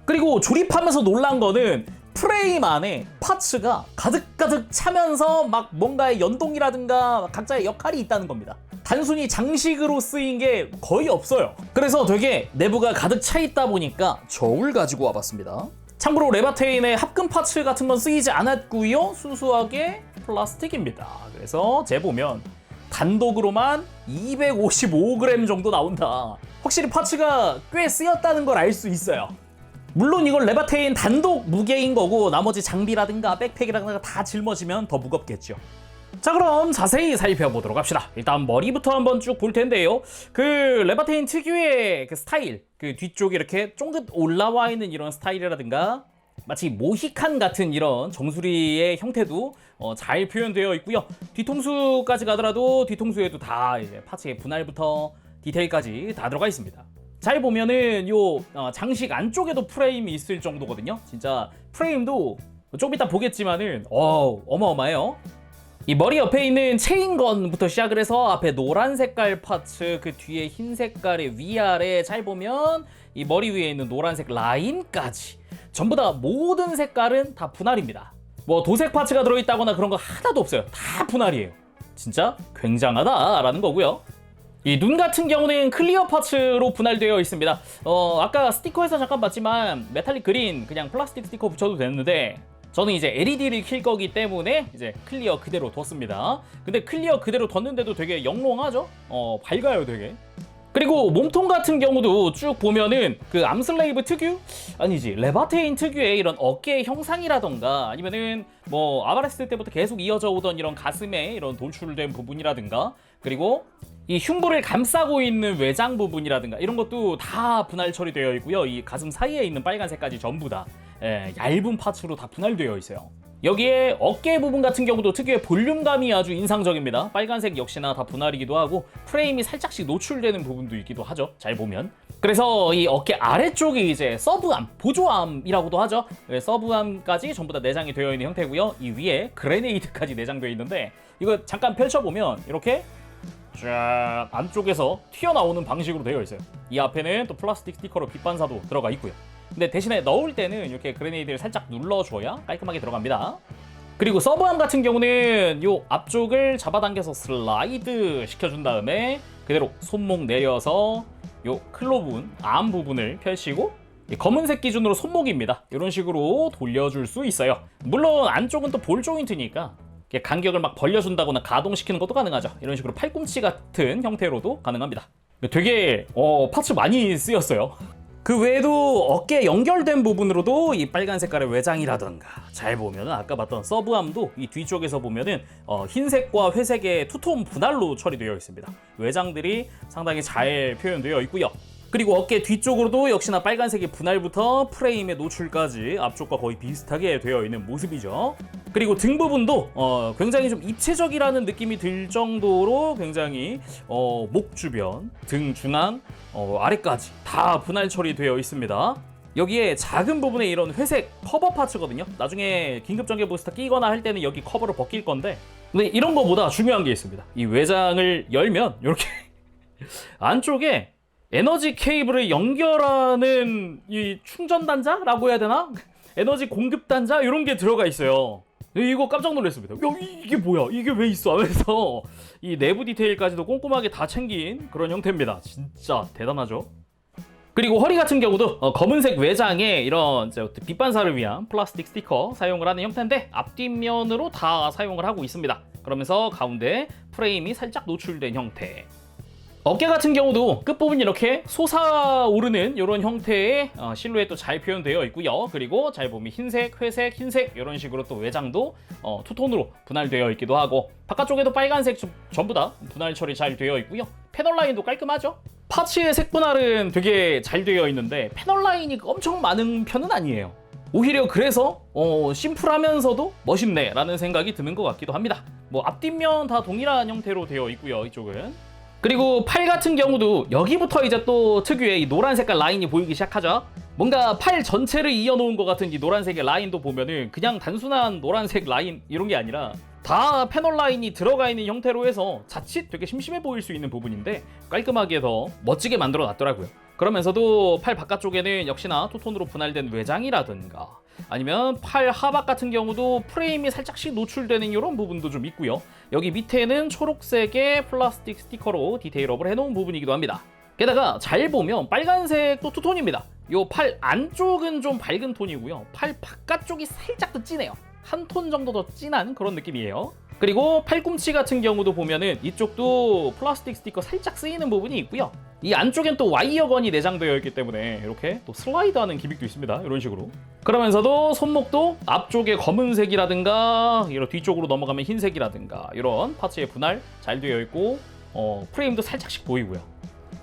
그리고 조립하면서 놀란 거는 프레임 안에 파츠가 가득가득 차면서 막 뭔가의 연동이라든가 각자의 역할이 있다는 겁니다. 단순히 장식으로 쓰인 게 거의 없어요. 그래서 되게 내부가 가득 차 있다 보니까 저울 가지고 와봤습니다. 참고로 레바테인의 합금 파츠 같은 건 쓰이지 않았고요. 순수하게 플라스틱입니다. 그래서 재보면 단독으로만 255g 정도 나온다. 확실히 파츠가 꽤 쓰였다는 걸 알 수 있어요. 물론 이걸 레바테인 단독 무게인 거고 나머지 장비라든가 백팩이라든가 다 짊어지면 더 무겁겠죠. 자, 그럼 자세히 살펴보도록 합시다. 일단 머리부터 한번 쭉 볼 텐데요. 그 레바테인 특유의 그 스타일, 그 뒤쪽에 이렇게 쫑긋 올라와 있는 이런 스타일이라든가 마치 모히칸 같은 이런 정수리의 형태도 잘 표현되어 있고요. 뒤통수까지 가더라도 뒤통수에도 다 이제 파츠의 분할부터 디테일까지 다 들어가 있습니다. 잘 보면은 요 장식 안쪽에도 프레임이 있을 정도거든요. 진짜 프레임도 좀 이따 보겠지만은 어마어마해요. 이 머리 옆에 있는 체인건부터 시작을 해서 앞에 노란 색깔 파츠, 그 뒤에 흰 색깔의 위아래 잘 보면 이 머리 위에 있는 노란색 라인까지 전부 다 모든 색깔은 다 분할입니다. 뭐 도색 파츠가 들어있다거나 그런 거 하나도 없어요. 다 분할이에요. 진짜 굉장하다라는 거고요. 이 눈 같은 경우는 클리어 파츠로 분할되어 있습니다. 아까 스티커에서 잠깐 봤지만 메탈릭 그린 그냥 플라스틱 스티커 붙여도 되는데 저는 이제 LED를 킬 거기 때문에 이제 클리어 그대로 뒀습니다. 근데 클리어 그대로 뒀는데도 되게 영롱하죠? 밝아요 되게. 그리고 몸통 같은 경우도 쭉 보면은 그 암슬레이브 특유? 아니지, 레바테인 특유의 이런 어깨 형상이라던가 아니면은 뭐 아바레스 때부터 계속 이어져 오던 이런 가슴에 이런 돌출된 부분이라든가 그리고 이 흉부를 감싸고 있는 외장 부분이라든가 이런 것도 다 분할 처리되어 있고요. 이 가슴 사이에 있는 빨간색까지 전부 다 얇은 파츠로 다 분할되어 있어요. 여기에 어깨 부분 같은 경우도 특유의 볼륨감이 아주 인상적입니다. 빨간색 역시나 다 분할이기도 하고 프레임이 살짝씩 노출되는 부분도 있기도 하죠. 잘 보면. 그래서 이 어깨 아래쪽이 이제 서브암, 보조암이라고도 하죠. 서브암까지 전부 다 내장이 되어 있는 형태고요. 이 위에 그레네이드까지 내장되어 있는데 이거 잠깐 펼쳐보면 이렇게 쫙 안쪽에서 튀어나오는 방식으로 되어 있어요. 이 앞에는 또 플라스틱 스티커로 빛반사도 들어가 있고요. 근데 대신에 넣을 때는 이렇게 그레네이드를 살짝 눌러줘야 깔끔하게 들어갑니다. 그리고 서브암 같은 경우는 이 앞쪽을 잡아당겨서 슬라이드 시켜준 다음에 그대로 손목 내려서 이 클로 부분, 암 부분을 펼치고 검은색 기준으로 손목입니다. 이런 식으로 돌려줄 수 있어요. 물론 안쪽은 또 볼 조인트니까 간격을 막 벌려준다거나 가동시키는 것도 가능하죠. 이런 식으로 팔꿈치 같은 형태로도 가능합니다. 되게 파츠 많이 쓰였어요. 그 외에도 어깨 연결된 부분으로도 이 빨간 색깔의 외장이라던가 잘 보면은 아까 봤던 서브암도 이 뒤쪽에서 보면은 흰색과 회색의 투톤 분할로 처리되어 있습니다. 외장들이 상당히 잘 표현되어 있고요. 그리고 어깨 뒤쪽으로도 역시나 빨간색의 분할부터 프레임의 노출까지 앞쪽과 거의 비슷하게 되어 있는 모습이죠. 그리고 등 부분도 굉장히 좀 입체적이라는 느낌이 들 정도로 굉장히 목 주변, 등 중앙, 아래까지 다 분할 처리되어 있습니다. 여기에 작은 부분에 이런 회색 커버 파츠거든요. 나중에 긴급전개 부스터 끼거나 할 때는 여기 커버를 벗길 건데 근데 이런 거보다 중요한 게 있습니다. 이 외장을 열면 이렇게 안쪽에 에너지 케이블을 연결하는 이 충전 단자라고 해야 되나? 에너지 공급 단자 이런 게 들어가 있어요. 이거 깜짝 놀랐습니다. 이게 뭐야? 이게 왜 있어? 하면서 이 내부 디테일까지도 꼼꼼하게 다 챙긴 그런 형태입니다. 진짜 대단하죠? 그리고 허리 같은 경우도 검은색 외장에 이런 빛반사를 위한 플라스틱 스티커 사용을 하는 형태인데 앞뒷면으로 다 사용을 하고 있습니다. 그러면서 가운데 프레임이 살짝 노출된 형태. 어깨 같은 경우도 끝부분이 이렇게 솟아오르는 이런 형태의 실루엣도 잘 표현되어 있고요. 그리고 잘 보면 흰색, 회색, 흰색 이런 식으로 또 외장도 투톤으로 분할되어 있기도 하고 바깥쪽에도 빨간색 전부 다 분할 처리 잘 되어 있고요. 패널 라인도 깔끔하죠? 파츠의 색 분할은 되게 잘 되어 있는데 패널 라인이 엄청 많은 편은 아니에요. 오히려 그래서 심플하면서도 멋있네 라는 생각이 드는 것 같기도 합니다. 뭐 앞뒷면 다 동일한 형태로 되어 있고요. 이쪽은. 그리고 팔 같은 경우도 여기부터 이제 또 특유의 이 노란 색깔 라인이 보이기 시작하죠. 뭔가 팔 전체를 이어놓은 것 같은 이 노란색의 라인도 보면은 그냥 단순한 노란색 라인 이런 게 아니라 다 패널 라인이 들어가 있는 형태로 해서 자칫 되게 심심해 보일 수 있는 부분인데 깔끔하게 더 멋지게 만들어 놨더라고요. 그러면서도 팔 바깥쪽에는 역시나 투톤으로 분할된 외장이라든가 아니면 팔 하박 같은 경우도 프레임이 살짝씩 노출되는 이런 부분도 좀 있고요. 여기 밑에는 초록색의 플라스틱 스티커로 디테일업을 해놓은 부분이기도 합니다. 게다가 잘 보면 빨간색도 투톤입니다. 요 팔 안쪽은 좀 밝은 톤이고요. 팔 바깥쪽이 살짝 더 진해요. 한 톤 정도 더 진한 그런 느낌이에요. 그리고 팔꿈치 같은 경우도 보면은 이쪽도 플라스틱 스티커 살짝 쓰이는 부분이 있고요. 이 안쪽엔 또 와이어건이 내장되어 있기 때문에 이렇게 또 슬라이드하는 기믹도 있습니다. 이런 식으로. 그러면서도 손목도 앞쪽에 검은색이라든가 이런 뒤쪽으로 넘어가면 흰색이라든가 이런 파츠의 분할 잘 되어 있고 프레임도 살짝씩 보이고요.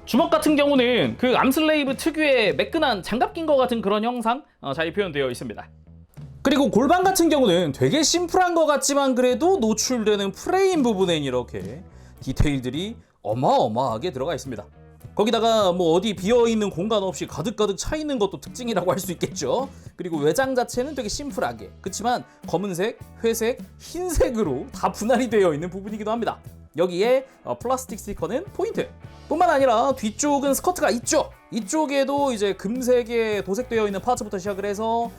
주먹 같은 경우는 그 암슬레이브 특유의 매끈한 장갑 낀 것 같은 그런 형상 잘 표현되어 있습니다. 그리고 골반 같은 경우는 되게 심플한 것 같지만 그래도 노출되는 프레임 부분엔 이렇게 디테일들이 어마어마하게 들어가 있습니다. 거기다가 뭐 어디 비어있는 공간 없이 가득가득 차 있는 것도 특징이라고 할 수 있겠죠. 그리고 외장 자체는 되게 심플하게, 그렇지만 검은색, 회색, 흰색으로 다 분할이 되어 있는 부분이기도 합니다. 여기에 플라스틱 스티커는 포인트 뿐만 아니라 뒤쪽은 스커트가 있죠. 이쪽에도 이제 금색에 도색되어 있는 파츠부터 시작을 해서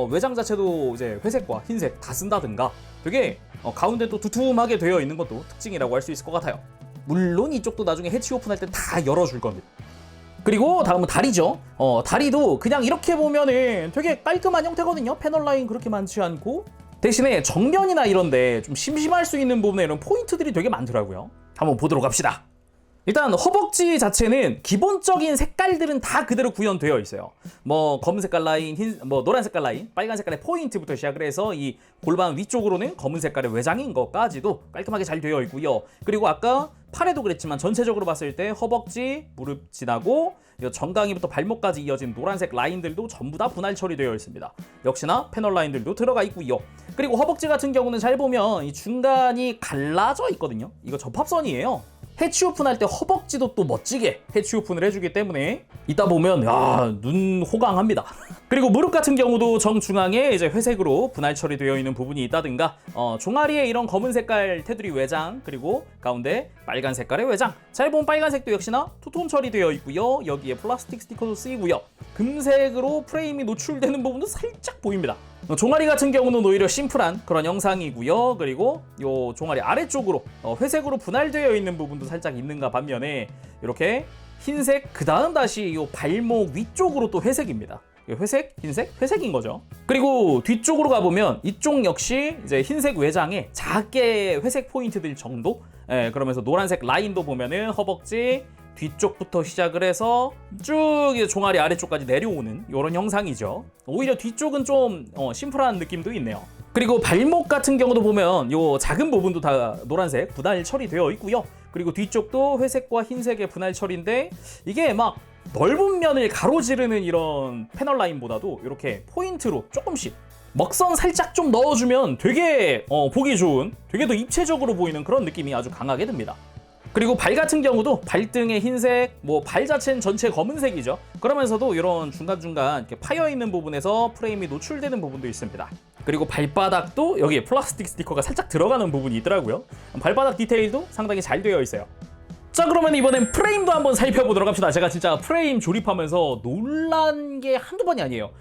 외장 자체도 이제 회색과 흰색 다 쓴다든가 되게 가운데 또 두툼하게 되어 있는 것도 특징이라고 할 수 있을 것 같아요. 물론 이쪽도 나중에 해치 오픈할 때 다 열어줄 겁니다. 그리고 다음은 다리죠. 다리도 그냥 이렇게 보면은 되게 깔끔한 형태거든요. 패널 라인 그렇게 많지 않고 대신에 정면이나 이런데 좀 심심할 수 있는 부분에 이런 포인트들이 되게 많더라고요. 한번 보도록 합시다. 일단 허벅지 자체는 기본적인 색깔들은 다 그대로 구현되어 있어요. 뭐 검은 색깔 라인, 노란 색깔 라인, 빨간 색깔의 포인트부터 시작을 해서 이 골반 위쪽으로는 검은 색깔의 외장인 것까지도 깔끔하게 잘 되어 있고요. 그리고 아까 팔에도 그랬지만 전체적으로 봤을 때 허벅지, 무릎 지나고 정강이부터 발목까지 이어진 노란색 라인들도 전부 다 분할 처리되어 있습니다. 역시나 패널 라인들도 들어가 있고요. 그리고 허벅지 같은 경우는 잘 보면 이 중간이 갈라져 있거든요. 이거 접합선이에요. 해치 오픈할 때 허벅지도 또 멋지게 해치 오픈을 해주기 때문에 이따 보면 눈 호강합니다. 그리고 무릎 같은 경우도 정중앙에 이제 회색으로 분할 처리되어 있는 부분이 있다든가 종아리에 이런 검은 색깔 테두리 외장 그리고 가운데 빨간 색깔의 외장 잘 보면 빨간색도 역시나 투톤 처리되어 있고요. 여기에 플라스틱 스티커도 쓰이고요. 금색으로 프레임이 노출되는 부분도 살짝 보입니다. 종아리 같은 경우는 오히려 심플한 그런 형상이고요. 그리고 요 종아리 아래쪽으로 회색으로 분할되어 있는 부분도 살짝 있는가 반면에 이렇게 흰색 그 다음 다시 요 발목 위쪽으로 또 회색입니다. 회색, 흰색, 회색인 거죠. 그리고 뒤쪽으로 가보면 이쪽 역시 이제 흰색 외장에 작게 회색 포인트들 정도. 그러면서 노란색 라인도 보면은 허벅지 뒤쪽부터 시작을 해서 쭉 종아리 아래쪽까지 내려오는 이런 형상이죠. 오히려 뒤쪽은 좀 심플한 느낌도 있네요. 그리고 발목 같은 경우도 보면 요 작은 부분도 다 노란색 분할 처리되어 있고요. 그리고 뒤쪽도 회색과 흰색의 분할 처리인데 이게 막 넓은 면을 가로지르는 이런 패널 라인보다도 이렇게 포인트로 조금씩 먹선 살짝 좀 넣어주면 되게 보기 좋은, 되게 더 입체적으로 보이는 그런 느낌이 아주 강하게 듭니다. 그리고 발 같은 경우도 발등의 흰색, 발 자체는 전체 검은색이죠. 그러면서도 이런 중간중간 이렇게 파여있는 부분에서 프레임이 노출되는 부분도 있습니다. 그리고 발바닥도 여기에 플라스틱 스티커가 살짝 들어가는 부분이 있더라고요. 발바닥 디테일도 상당히 잘 되어 있어요. 자, 그러면 이번엔 프레임도 한번 살펴보도록 합시다. 제가 진짜 프레임 조립하면서 놀란 게 한두 번이 아니에요.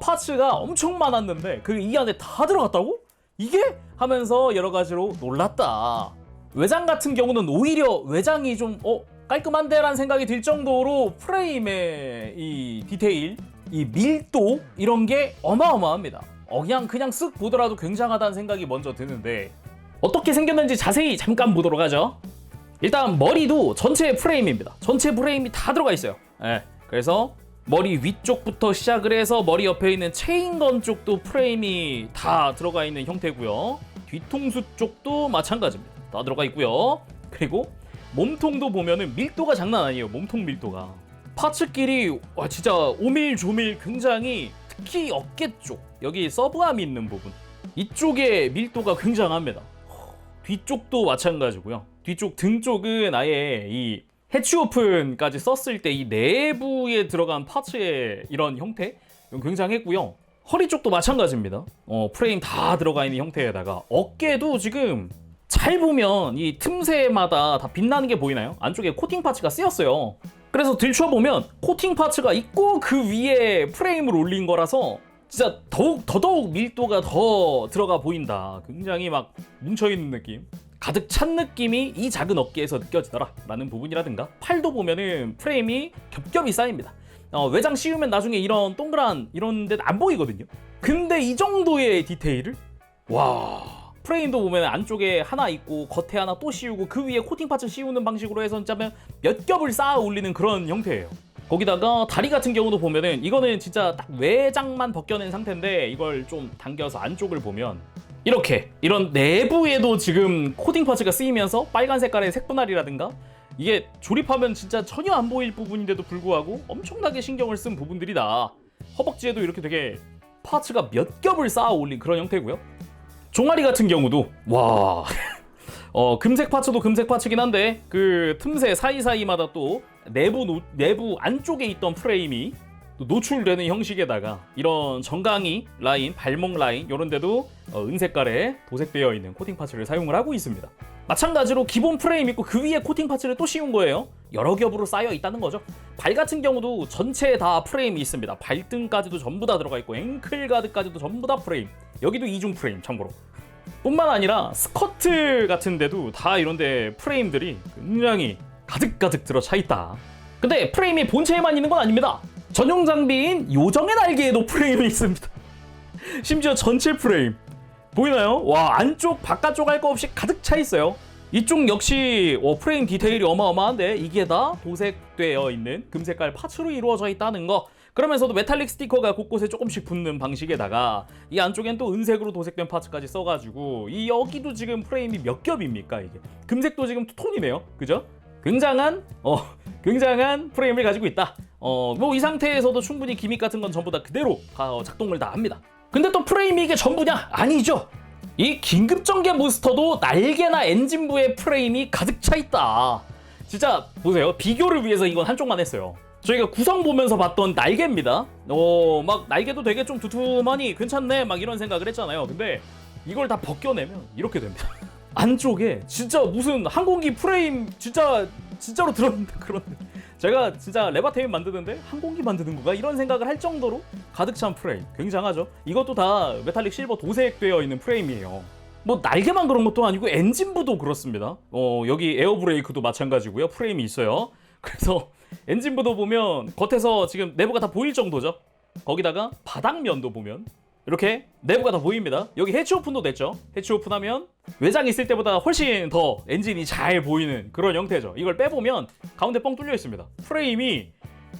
파츠가 엄청 많았는데 그게 이 안에 다 들어갔다고? 이게? 하면서 여러 가지로 놀랐다. 외장 같은 경우는 오히려 외장이 좀 깔끔한데 라는 생각이 들 정도로 프레임의 이 디테일, 이 밀도 이런 게 어마어마합니다. 그냥 쓱 보더라도 굉장하다는 생각이 먼저 드는데 어떻게 생겼는지 자세히 잠깐 보도록 하죠. 일단 머리도 전체 프레임입니다. 전체 프레임이 다 들어가 있어요. 그래서 머리 위쪽부터 시작을 해서 머리 옆에 있는 체인건 쪽도 프레임이 다 들어가 있는 형태고요. 뒤통수 쪽도 마찬가지입니다. 다 들어가 있고요. 그리고 몸통도 보면은 밀도가 장난 아니에요. 몸통 밀도가 파츠끼리 진짜 오밀조밀 굉장히, 특히 어깨 쪽 여기 서브암이 있는 부분 이쪽에 밀도가 굉장합니다. 뒤쪽도 마찬가지고요. 뒤쪽 등 쪽은 아예 이 해치 오픈까지 썼을 때 이 내부에 들어간 파츠의 이런 형태 굉장했고요. 허리 쪽도 마찬가지입니다. 프레임 다 들어가 있는 형태에다가 어깨도 지금 잘 보면 이 틈새마다 다 빛나는 게 보이나요? 안쪽에 코팅 파츠가 쓰였어요. 그래서 들춰보면 코팅 파츠가 있고 그 위에 프레임을 올린 거라서 진짜 더더욱 밀도가 더 들어가 보인다. 굉장히 막 뭉쳐있는 느낌, 가득 찬 느낌이 이 작은 어깨에서 느껴지더라 라는 부분이라든가, 팔도 보면은 프레임이 겹겹이 쌓입니다. 외장 씌우면 나중에 이런 동그란 이런 데는 안 보이거든요. 근데 이 정도의 디테일을, 와, 프레임도 보면 안쪽에 하나 있고 겉에 하나 또 씌우고 그 위에 코팅 파츠 씌우는 방식으로 해서 진짜 몇 겹을 쌓아 올리는 그런 형태예요. 거기다가 다리 같은 경우도 보면은 이거는 진짜 딱 외장만 벗겨낸 상태인데, 이걸 좀 당겨서 안쪽을 보면 이렇게 이런 내부에도 지금 코팅 파츠가 쓰이면서 빨간 색깔의 색분할이라든가, 이게 조립하면 진짜 전혀 안 보일 부분인데도 불구하고 엄청나게 신경을 쓴 부분들이다. 허벅지에도 이렇게 되게 파츠가 몇 겹을 쌓아 올린 그런 형태고요. 종아리 같은 경우도 와 금색 파츠도 금색 파츠긴 한데, 그 틈새 사이사이마다 또 내부 안쪽에 있던 프레임이 또 노출되는 형식에다가 이런 정강이 라인, 발목 라인 이런 데도 은색깔에 도색되어 있는 코팅 파츠를 사용을 하고 있습니다. 마찬가지로 기본 프레임 있고 그 위에 코팅 파츠를 또 씌운 거예요. 여러 겹으로 쌓여 있다는 거죠. 발 같은 경우도 전체에 다 프레임이 있습니다. 발등까지도 전부 다 들어가 있고 앵클 가드까지도 전부 다 프레임. 여기도 이중 프레임 참고로. 뿐만 아니라 스커트 같은 데도 다 이런데 프레임들이 굉장히 가득가득 들어차 있다. 근데 프레임이 본체에만 있는 건 아닙니다. 전용 장비인 요정의 날개에도 프레임이 있습니다. 심지어 전체 프레임 보이나요? 와, 안쪽 바깥쪽 할 거 없이 가득 차 있어요. 이쪽 역시 프레임 디테일이 어마어마한데, 이게 다 도색되어 있는 금색깔 파츠로 이루어져 있다는 거. 그러면서도 메탈릭 스티커가 곳곳에 조금씩 붙는 방식에다가 이 안쪽엔 또 은색으로 도색된 파츠까지 써가지고, 이 여기도 지금 프레임이 몇 겹입니까 이게? 금색도 지금 투톤이네요, 그죠? 굉장한 프레임을 가지고 있다. 뭐 이 상태에서도 충분히 기믹 같은 건 전부 다 그대로 작동을 다 합니다. 근데 또 프레임이 이게 전부냐? 아니죠. 이 긴급전개 부스터도 날개나 엔진부에 프레임이 가득 차 있다. 진짜 보세요. 비교를 위해서 이건 한쪽만 했어요. 저희가 구성 보면서 봤던 날개입니다. 막 날개도 되게 좀 두툼하니 괜찮네 막 이런 생각을 했잖아요. 근데 이걸 다 벗겨내면 이렇게 됩니다. 안쪽에 진짜 무슨 항공기 프레임 진짜로 들었는데, 그런, 제가 진짜 레바테인 만드는데 항공기 만드는 거가 이런 생각을 할 정도로 가득 찬 프레임. 굉장하죠. 이것도 다 메탈릭 실버 도색되어 있는 프레임이에요. 뭐 날개만 그런 것도 아니고 엔진부도 그렇습니다. 여기 에어브레이크도 마찬가지고요. 프레임이 있어요. 그래서 엔진부도 보면 겉에서 지금 내부가 다 보일 정도죠. 거기다가 바닥면도 보면 이렇게 내부가 다 보입니다. 여기 해치 오픈도 됐죠. 해치 오픈하면 외장이 있을 때보다 훨씬 더 엔진이 잘 보이는 그런 형태죠. 이걸 빼보면 가운데 뻥 뚫려 있습니다. 프레임이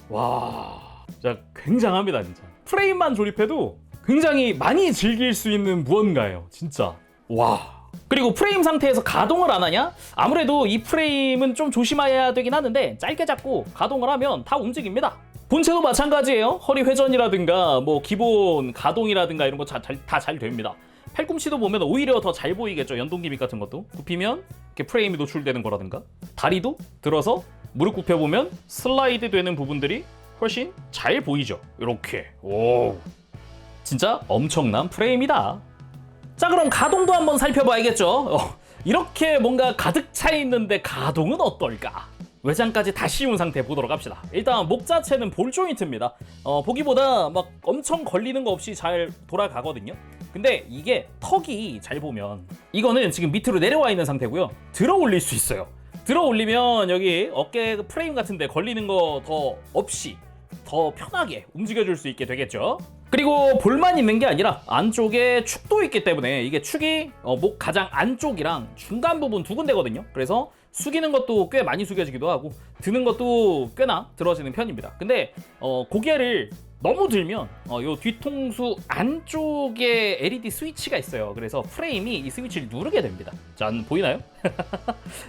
와, 진짜 굉장합니다. 진짜 프레임만 조립해도 굉장히 많이 즐길 수 있는 무언가예요. 진짜 와. 그리고 프레임 상태에서 가동을 안 하냐? 아무래도 이 프레임은 좀 조심해야 되긴 하는데, 짧게 잡고 가동을 하면 다 움직입니다. 본체도 마찬가지예요. 허리 회전이라든가 뭐 기본 가동이라든가 이런 거 다 잘 됩니다. 팔꿈치도 보면 오히려 더 잘 보이겠죠. 연동 기믹 같은 것도 굽히면 이렇게 프레임이 노출되는 거라든가, 다리도 들어서 무릎 굽혀보면 슬라이드 되는 부분들이 훨씬 잘 보이죠. 이렇게. 오, 진짜 엄청난 프레임이다. 자, 그럼 가동도 한번 살펴봐야겠죠. 이렇게 뭔가 가득 차 있는데 가동은 어떨까? 외장까지 다 씌운 상태 보도록 합시다. 일단 목 자체는 볼 조인트입니다. 보기보다 막 엄청 걸리는 거 없이 잘 돌아가거든요. 근데 이게 턱이 잘 보면 이거는 지금 밑으로 내려와 있는 상태고요. 들어 올릴 수 있어요. 들어 올리면 여기 어깨 프레임 같은데 걸리는 거 더 없이 더 편하게 움직여줄 수 있게 되겠죠. 그리고 볼만 있는 게 아니라 안쪽에 축도 있기 때문에 이게 축이 목 가장 안쪽이랑 중간 부분 두 군데거든요. 그래서 숙이는 것도 꽤 많이 숙여지기도 하고 드는 것도 꽤나 들어지는 편입니다. 근데 고개를 너무 들면 요 뒤통수 안쪽에 LED 스위치가 있어요. 그래서 프레임이 이 스위치를 누르게 됩니다. 짠, 보이나요?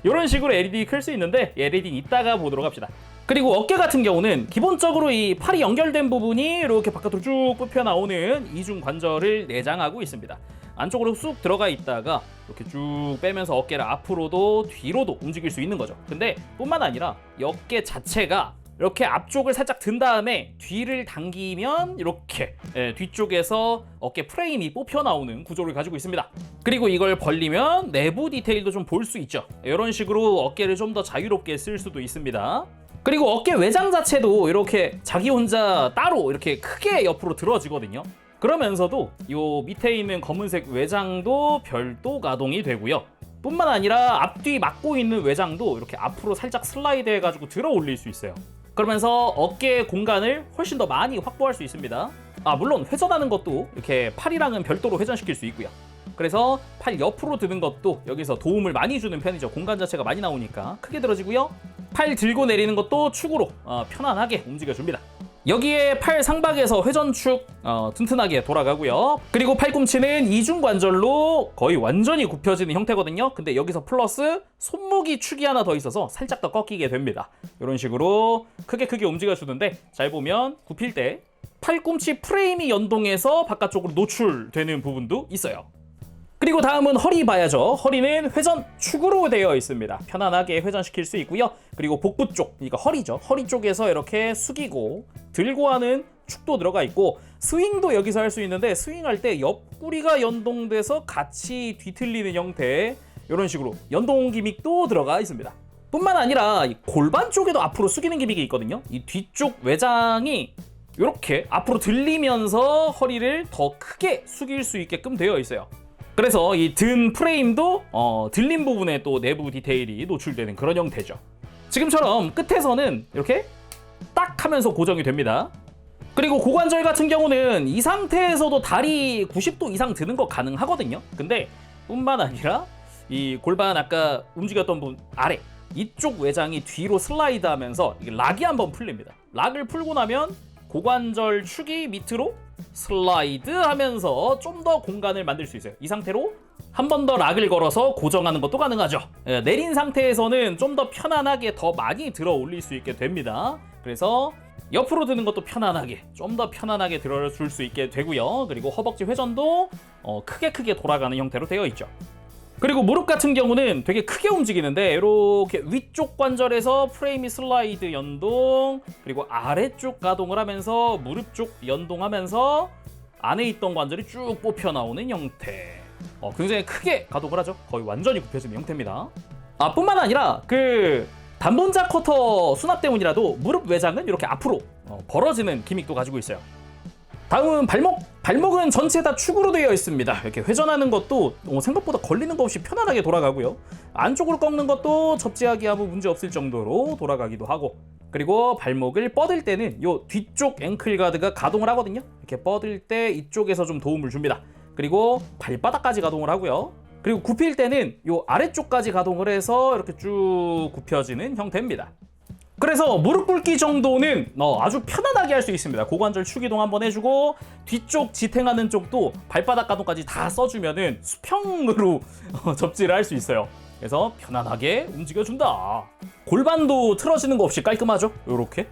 이런 식으로 LED 클 수 있는데 LED는 이따가 보도록 합시다. 그리고 어깨 같은 경우는 기본적으로 이 팔이 연결된 부분이 이렇게 바깥으로 쭉 뽑혀 나오는 이중 관절을 내장하고 있습니다. 안쪽으로 쑥 들어가 있다가 이렇게 쭉 빼면서 어깨를 앞으로도 뒤로도 움직일 수 있는 거죠. 근데 뿐만 아니라 이 어깨 자체가 이렇게 앞쪽을 살짝 든 다음에 뒤를 당기면 이렇게 뒤쪽에서 어깨 프레임이 뽑혀 나오는 구조를 가지고 있습니다. 그리고 이걸 벌리면 내부 디테일도 좀 볼 수 있죠. 이런 식으로 어깨를 좀 더 자유롭게 쓸 수도 있습니다. 그리고 어깨 외장 자체도 이렇게 자기 혼자 따로 이렇게 크게 옆으로 들어지거든요. 그러면서도 요 밑에 있는 검은색 외장도 별도 가동이 되고요. 뿐만 아니라 앞뒤 막고 있는 외장도 이렇게 앞으로 살짝 슬라이드 해가지고 들어 올릴 수 있어요. 그러면서 어깨 공간을 훨씬 더 많이 확보할 수 있습니다. 물론 회전하는 것도 이렇게 팔이랑은 별도로 회전시킬 수 있고요. 그래서 팔 옆으로 드는 것도 여기서 도움을 많이 주는 편이죠. 공간 자체가 많이 나오니까 크게 들어지고요. 팔 들고 내리는 것도 축으로 편안하게 움직여줍니다. 여기에 팔 상박에서 회전축 튼튼하게 돌아가고요. 그리고 팔꿈치는 이중관절로 거의 완전히 굽혀지는 형태거든요. 근데 여기서 플러스 손목이 축이 하나 더 있어서 살짝 더 꺾이게 됩니다. 이런 식으로 크게 움직여주는데 잘 보면 굽힐 때 팔꿈치 프레임이 연동해서 바깥쪽으로 노출되는 부분도 있어요. 그리고 다음은 허리 봐야죠. 허리는 회전축으로 되어 있습니다. 편안하게 회전시킬 수 있고요. 그리고 복부 쪽, 그러니까 허리죠. 허리 쪽에서 이렇게 숙이고 들고 하는 축도 들어가 있고 스윙도 여기서 할 수 있는데 스윙할 때 옆구리가 연동돼서 같이 뒤틀리는 형태 이런 식으로 연동 기믹도 들어가 있습니다. 뿐만 아니라 이 골반 쪽에도 앞으로 숙이는 기믹이 있거든요. 이 뒤쪽 외장이 이렇게 앞으로 들리면서 허리를 더 크게 숙일 수 있게끔 되어 있어요. 그래서 이 등 프레임도 들린 부분에 또 내부 디테일이 노출되는 그런 형태죠. 지금처럼 끝에서는 이렇게 딱 하면서 고정이 됩니다. 그리고 고관절 같은 경우는 이 상태에서도 다리 90도 이상 드는 거 가능하거든요. 근데 뿐만 아니라 이 골반 아까 움직였던 부분 아래 이쪽 외장이 뒤로 슬라이드 하면서 이게 락이 한번 풀립니다. 락을 풀고 나면 고관절 축이 밑으로 슬라이드 하면서 좀 더 공간을 만들 수 있어요. 이 상태로 한 번 더 락을 걸어서 고정하는 것도 가능하죠. 내린 상태에서는 좀 더 편안하게 더 많이 들어 올릴 수 있게 됩니다. 그래서 옆으로 드는 것도 편안하게 좀 더 편안하게 들어줄 수 있게 되고요. 그리고 허벅지 회전도 크게 돌아가는 형태로 되어 있죠. 그리고 무릎 같은 경우는 되게 크게 움직이는데 이렇게 위쪽 관절에서 프레임이 슬라이드 연동, 그리고 아래쪽 가동을 하면서 무릎 쪽 연동하면서 안에 있던 관절이 쭉 뽑혀 나오는 형태. 굉장히 크게 가동을 하죠. 거의 완전히 굽혀지는 형태입니다. 뿐만 아니라 그 단본자 커터 수납 때문이라도 무릎 외장은 이렇게 앞으로 벌어지는 기믹도 가지고 있어요. 다음은 발목은 전체 다 축으로 되어 있습니다. 이렇게 회전하는 것도 생각보다 걸리는 거 없이 편안하게 돌아가고요. 안쪽으로 꺾는 것도 접지하기 아무 문제 없을 정도로 돌아가기도 하고, 그리고 발목을 뻗을 때는 요 뒤쪽 앵클 가드가 가동을 하거든요. 이렇게 뻗을 때 이쪽에서 좀 도움을 줍니다. 그리고 발바닥까지 가동을 하고요. 그리고 굽힐 때는 요 아래쪽까지 가동을 해서 이렇게 쭉 굽혀지는 형태입니다. 그래서 무릎 꿇기 정도는 아주 편안하게 할 수 있습니다. 고관절 축 이동 한번 해주고 뒤쪽 지탱하는 쪽도 발바닥 가동까지 다 써주면은 수평으로 접지를 할 수 있어요. 그래서 편안하게 움직여준다. 골반도 틀어지는 거 없이 깔끔하죠? 요렇게.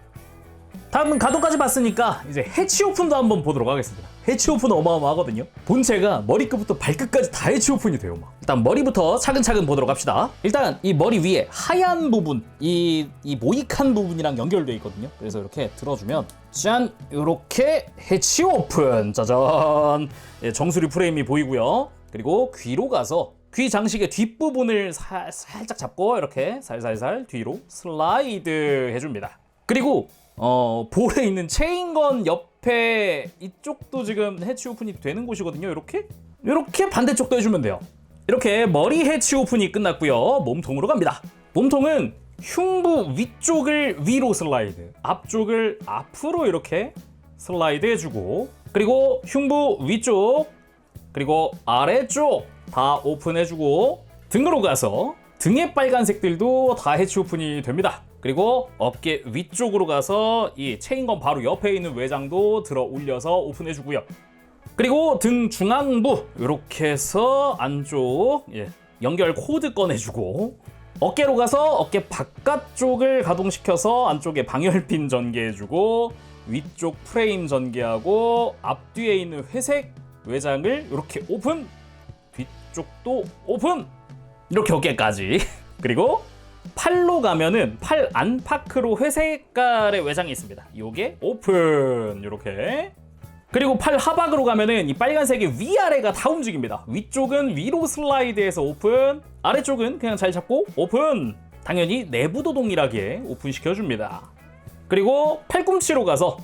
다음은 가동까지 봤으니까 이제 해치 오픈도 한번 보도록 하겠습니다. 해치 오픈은 어마어마하거든요. 본체가 머리끝부터 발끝까지 다 해치 오픈이 돼요. 일단 머리부터 차근차근 보도록 합시다. 일단 이 머리 위에 하얀 부분, 이 모이칸 부분이랑 연결되어 있거든요. 그래서 이렇게 들어주면 짠! 이렇게 해치 오픈! 짜잔! 정수리 프레임이 보이고요. 그리고 귀로 가서 귀 장식의 뒷부분을 살짝 잡고 이렇게 살살살 뒤로 슬라이드 해줍니다. 그리고 볼에 있는 체인건 옆에 이쪽도 지금 해치 오픈이 되는 곳이거든요. 이렇게 반대쪽도 해주면 돼요. 이렇게 머리 해치 오픈이 끝났고요. 몸통으로 갑니다. 몸통은 흉부 위쪽을 위로 슬라이드, 앞쪽을 앞으로 이렇게 슬라이드 해주고, 그리고 흉부 위쪽, 그리고 아래쪽 다 오픈해주고, 등으로 가서 등의 빨간색들도 다 해치 오픈이 됩니다. 그리고 어깨 위쪽으로 가서 이 체인건 바로 옆에 있는 외장도 들어 올려서 오픈해주고요. 그리고 등 중앙부 이렇게 해서 안쪽 연결 코드 꺼내주고, 어깨로 가서 어깨 바깥쪽을 가동시켜서 안쪽에 방열핀 전개해주고, 위쪽 프레임 전개하고, 앞뒤에 있는 회색 외장을 이렇게 오픈, 뒤쪽도 오픈, 이렇게 어깨까지. 그리고 팔로 가면은 팔 안팎으로 회색 색깔의 외장이 있습니다. 요게 오픈, 이렇게. 그리고 팔 하박으로 가면은 이 빨간색의 위아래가 다 움직입니다. 위쪽은 위로 슬라이드해서 오픈, 아래쪽은 그냥 잘 잡고 오픈. 당연히 내부도 동일하게 오픈 시켜줍니다. 그리고 팔꿈치로 가서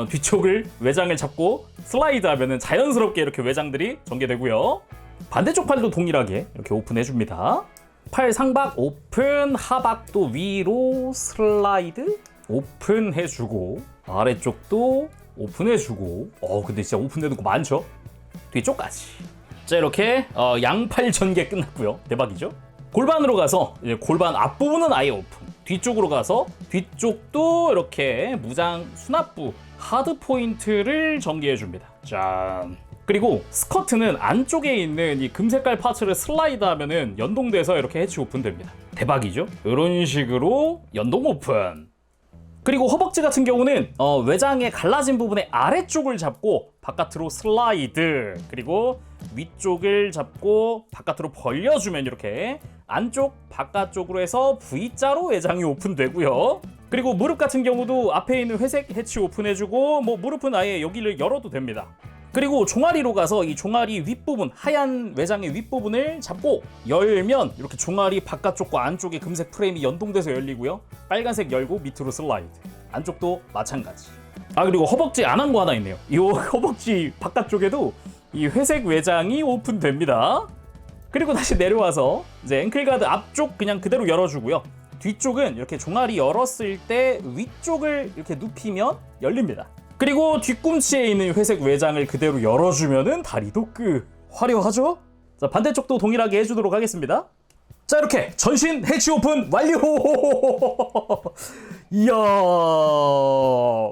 뒤쪽을 외장을 잡고 슬라이드 하면은 자연스럽게 이렇게 외장들이 전개되고요. 반대쪽 팔도 동일하게 이렇게 오픈해 줍니다. 팔 상박 오픈, 하박도 위로 슬라이드 오픈해 주고 아래쪽도 오픈해 주고 근데 진짜 오픈되는 거 많죠? 뒤쪽까지. 자, 이렇게 양팔 전개 끝났고요. 대박이죠? 골반으로 가서 이제 골반 앞부분은 아예 오픈, 뒤쪽으로 가서 뒤쪽도 이렇게 무장 수납부 하드 포인트를 전개해 줍니다. 짠. 그리고 스커트는 안쪽에 있는 이 금색깔 파츠를 슬라이드 하면은 연동돼서 이렇게 해치 오픈 됩니다. 대박이죠? 이런 식으로 연동 오픈. 그리고 허벅지 같은 경우는 외장의 갈라진 부분의 아래쪽을 잡고 바깥으로 슬라이드, 그리고 위쪽을 잡고 바깥으로 벌려주면 이렇게 안쪽 바깥쪽으로 해서 V자로 외장이 오픈되고요. 그리고 무릎 같은 경우도 앞에 있는 회색 해치 오픈해주고 무릎은 아예 여기를 열어도 됩니다. 그리고 종아리로 가서 이 종아리 윗부분, 하얀 외장의 윗부분을 잡고 열면 이렇게 종아리 바깥쪽과 안쪽에 금색 프레임이 연동돼서 열리고요. 빨간색 열고 밑으로 슬라이드. 안쪽도 마찬가지. 그리고 허벅지 안 한 거 하나 있네요. 이 허벅지 바깥쪽에도 이 회색 외장이 오픈됩니다. 그리고 다시 내려와서 이제 앵클가드 앞쪽 그냥 그대로 열어주고요. 뒤쪽은 이렇게 종아리 열었을 때 위쪽을 이렇게 눕히면 열립니다. 그리고 뒤꿈치에 있는 회색 외장을 그대로 열어주면은 다리도 화려하죠? 자, 반대쪽도 동일하게 해주도록 하겠습니다. 자, 이렇게 전신 해치 오픈 완료! 이야,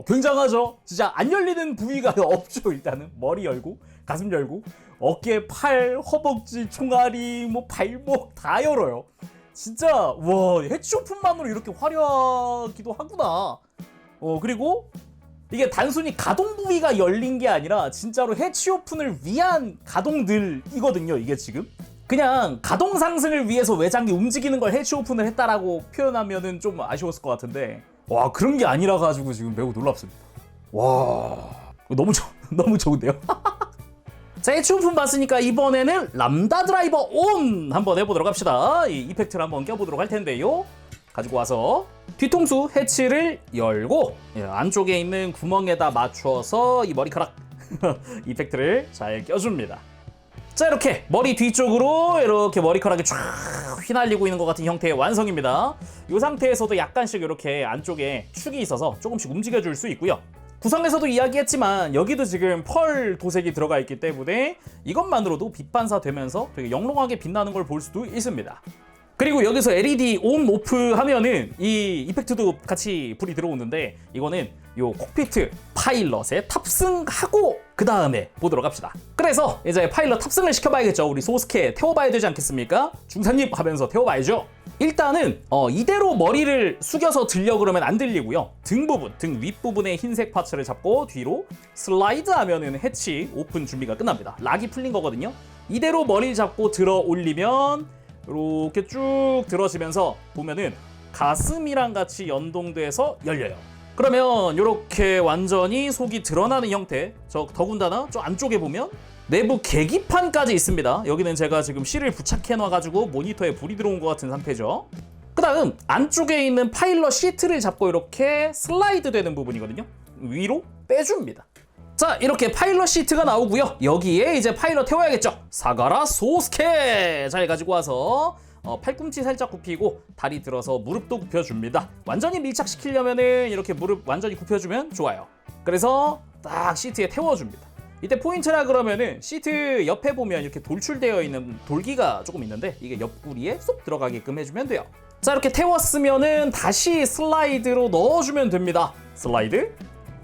굉장하죠? 진짜 안 열리는 부위가 없죠. 일단은 머리 열고 가슴 열고 어깨, 팔, 허벅지, 종아리, 발목 다 열어요. 진짜 와, 해치 오픈만으로 이렇게 화려하기도 하구나. 그리고 이게 단순히 가동 부위가 열린 게 아니라 진짜로 해치 오픈을 위한 가동들이거든요. 이게 지금 그냥 가동 상승을 위해서 외장이 움직이는 걸 해치 오픈을 했다라고 표현하면은 좀 아쉬웠을 것 같은데, 와, 그런 게 아니라 가지고 지금 매우 놀랍습니다. 와, 너무 좋은데요? 자, 해치 오픈 봤으니까 이번에는 람다 드라이버 온 한번 해보도록 합시다. 이 이펙트를 한번 껴보도록 할 텐데요. 가지고 와서 뒤통수 해치를 열고 안쪽에 있는 구멍에다 맞춰서 이 머리카락 이펙트를 잘 껴줍니다. 자, 이렇게 머리 뒤쪽으로 이렇게 머리카락이 쫙 휘날리고 있는 것 같은 형태의 완성입니다. 이 상태에서도 약간씩 이렇게 안쪽에 축이 있어서 조금씩 움직여줄 수 있고요. 구성에서도 이야기했지만 여기도 지금 펄 도색이 들어가 있기 때문에 이것만으로도 빛 반사되면서 되게 영롱하게 빛나는 걸 볼 수도 있습니다. 그리고 여기서 LED 온 오프 하면은 이 이펙트도 같이 불이 들어오는데, 이거는 요 콕피트 파일럿에 탑승하고 그 다음에 보도록 합시다. 그래서 이제 파일럿 탑승을 시켜봐야겠죠. 우리 소스케 태워봐야 되지 않겠습니까? 중사님 하면서 태워봐야죠. 일단은 이대로 머리를 숙여서 들려 그러면 안 들리고요. 등 부분, 등 윗부분의 흰색 파츠를 잡고 뒤로 슬라이드 하면은 해치 오픈 준비가 끝납니다. 락이 풀린 거거든요. 이대로 머리를 잡고 들어 올리면 이렇게 쭉 들어지면서 보면은 가슴이랑 같이 연동돼서 열려요. 그러면 이렇게 완전히 속이 드러나는 형태. 더군다나 저 안쪽에 보면 내부 계기판까지 있습니다. 여기는 제가 지금 실을 부착해 놔가지고 모니터에 불이 들어온 것 같은 상태죠. 그 다음 안쪽에 있는 파일럿 시트를 잡고 이렇게 슬라이드 되는 부분이거든요. 위로 빼줍니다. 자, 이렇게 파일럿 시트가 나오고요. 여기에 이제 파일럿 태워야겠죠. 사가라 소스케 잘 가지고 와서 팔꿈치 살짝 굽히고 다리 들어서 무릎도 굽혀줍니다. 완전히 밀착시키려면은 이렇게 무릎 완전히 굽혀주면 좋아요. 그래서 딱 시트에 태워줍니다. 이때 포인트라 그러면은 시트 옆에 보면 이렇게 돌출되어 있는 돌기가 조금 있는데 이게 옆구리에 쏙 들어가게끔 해주면 돼요. 자, 이렇게 태웠으면은 다시 슬라이드로 넣어주면 됩니다. 슬라이드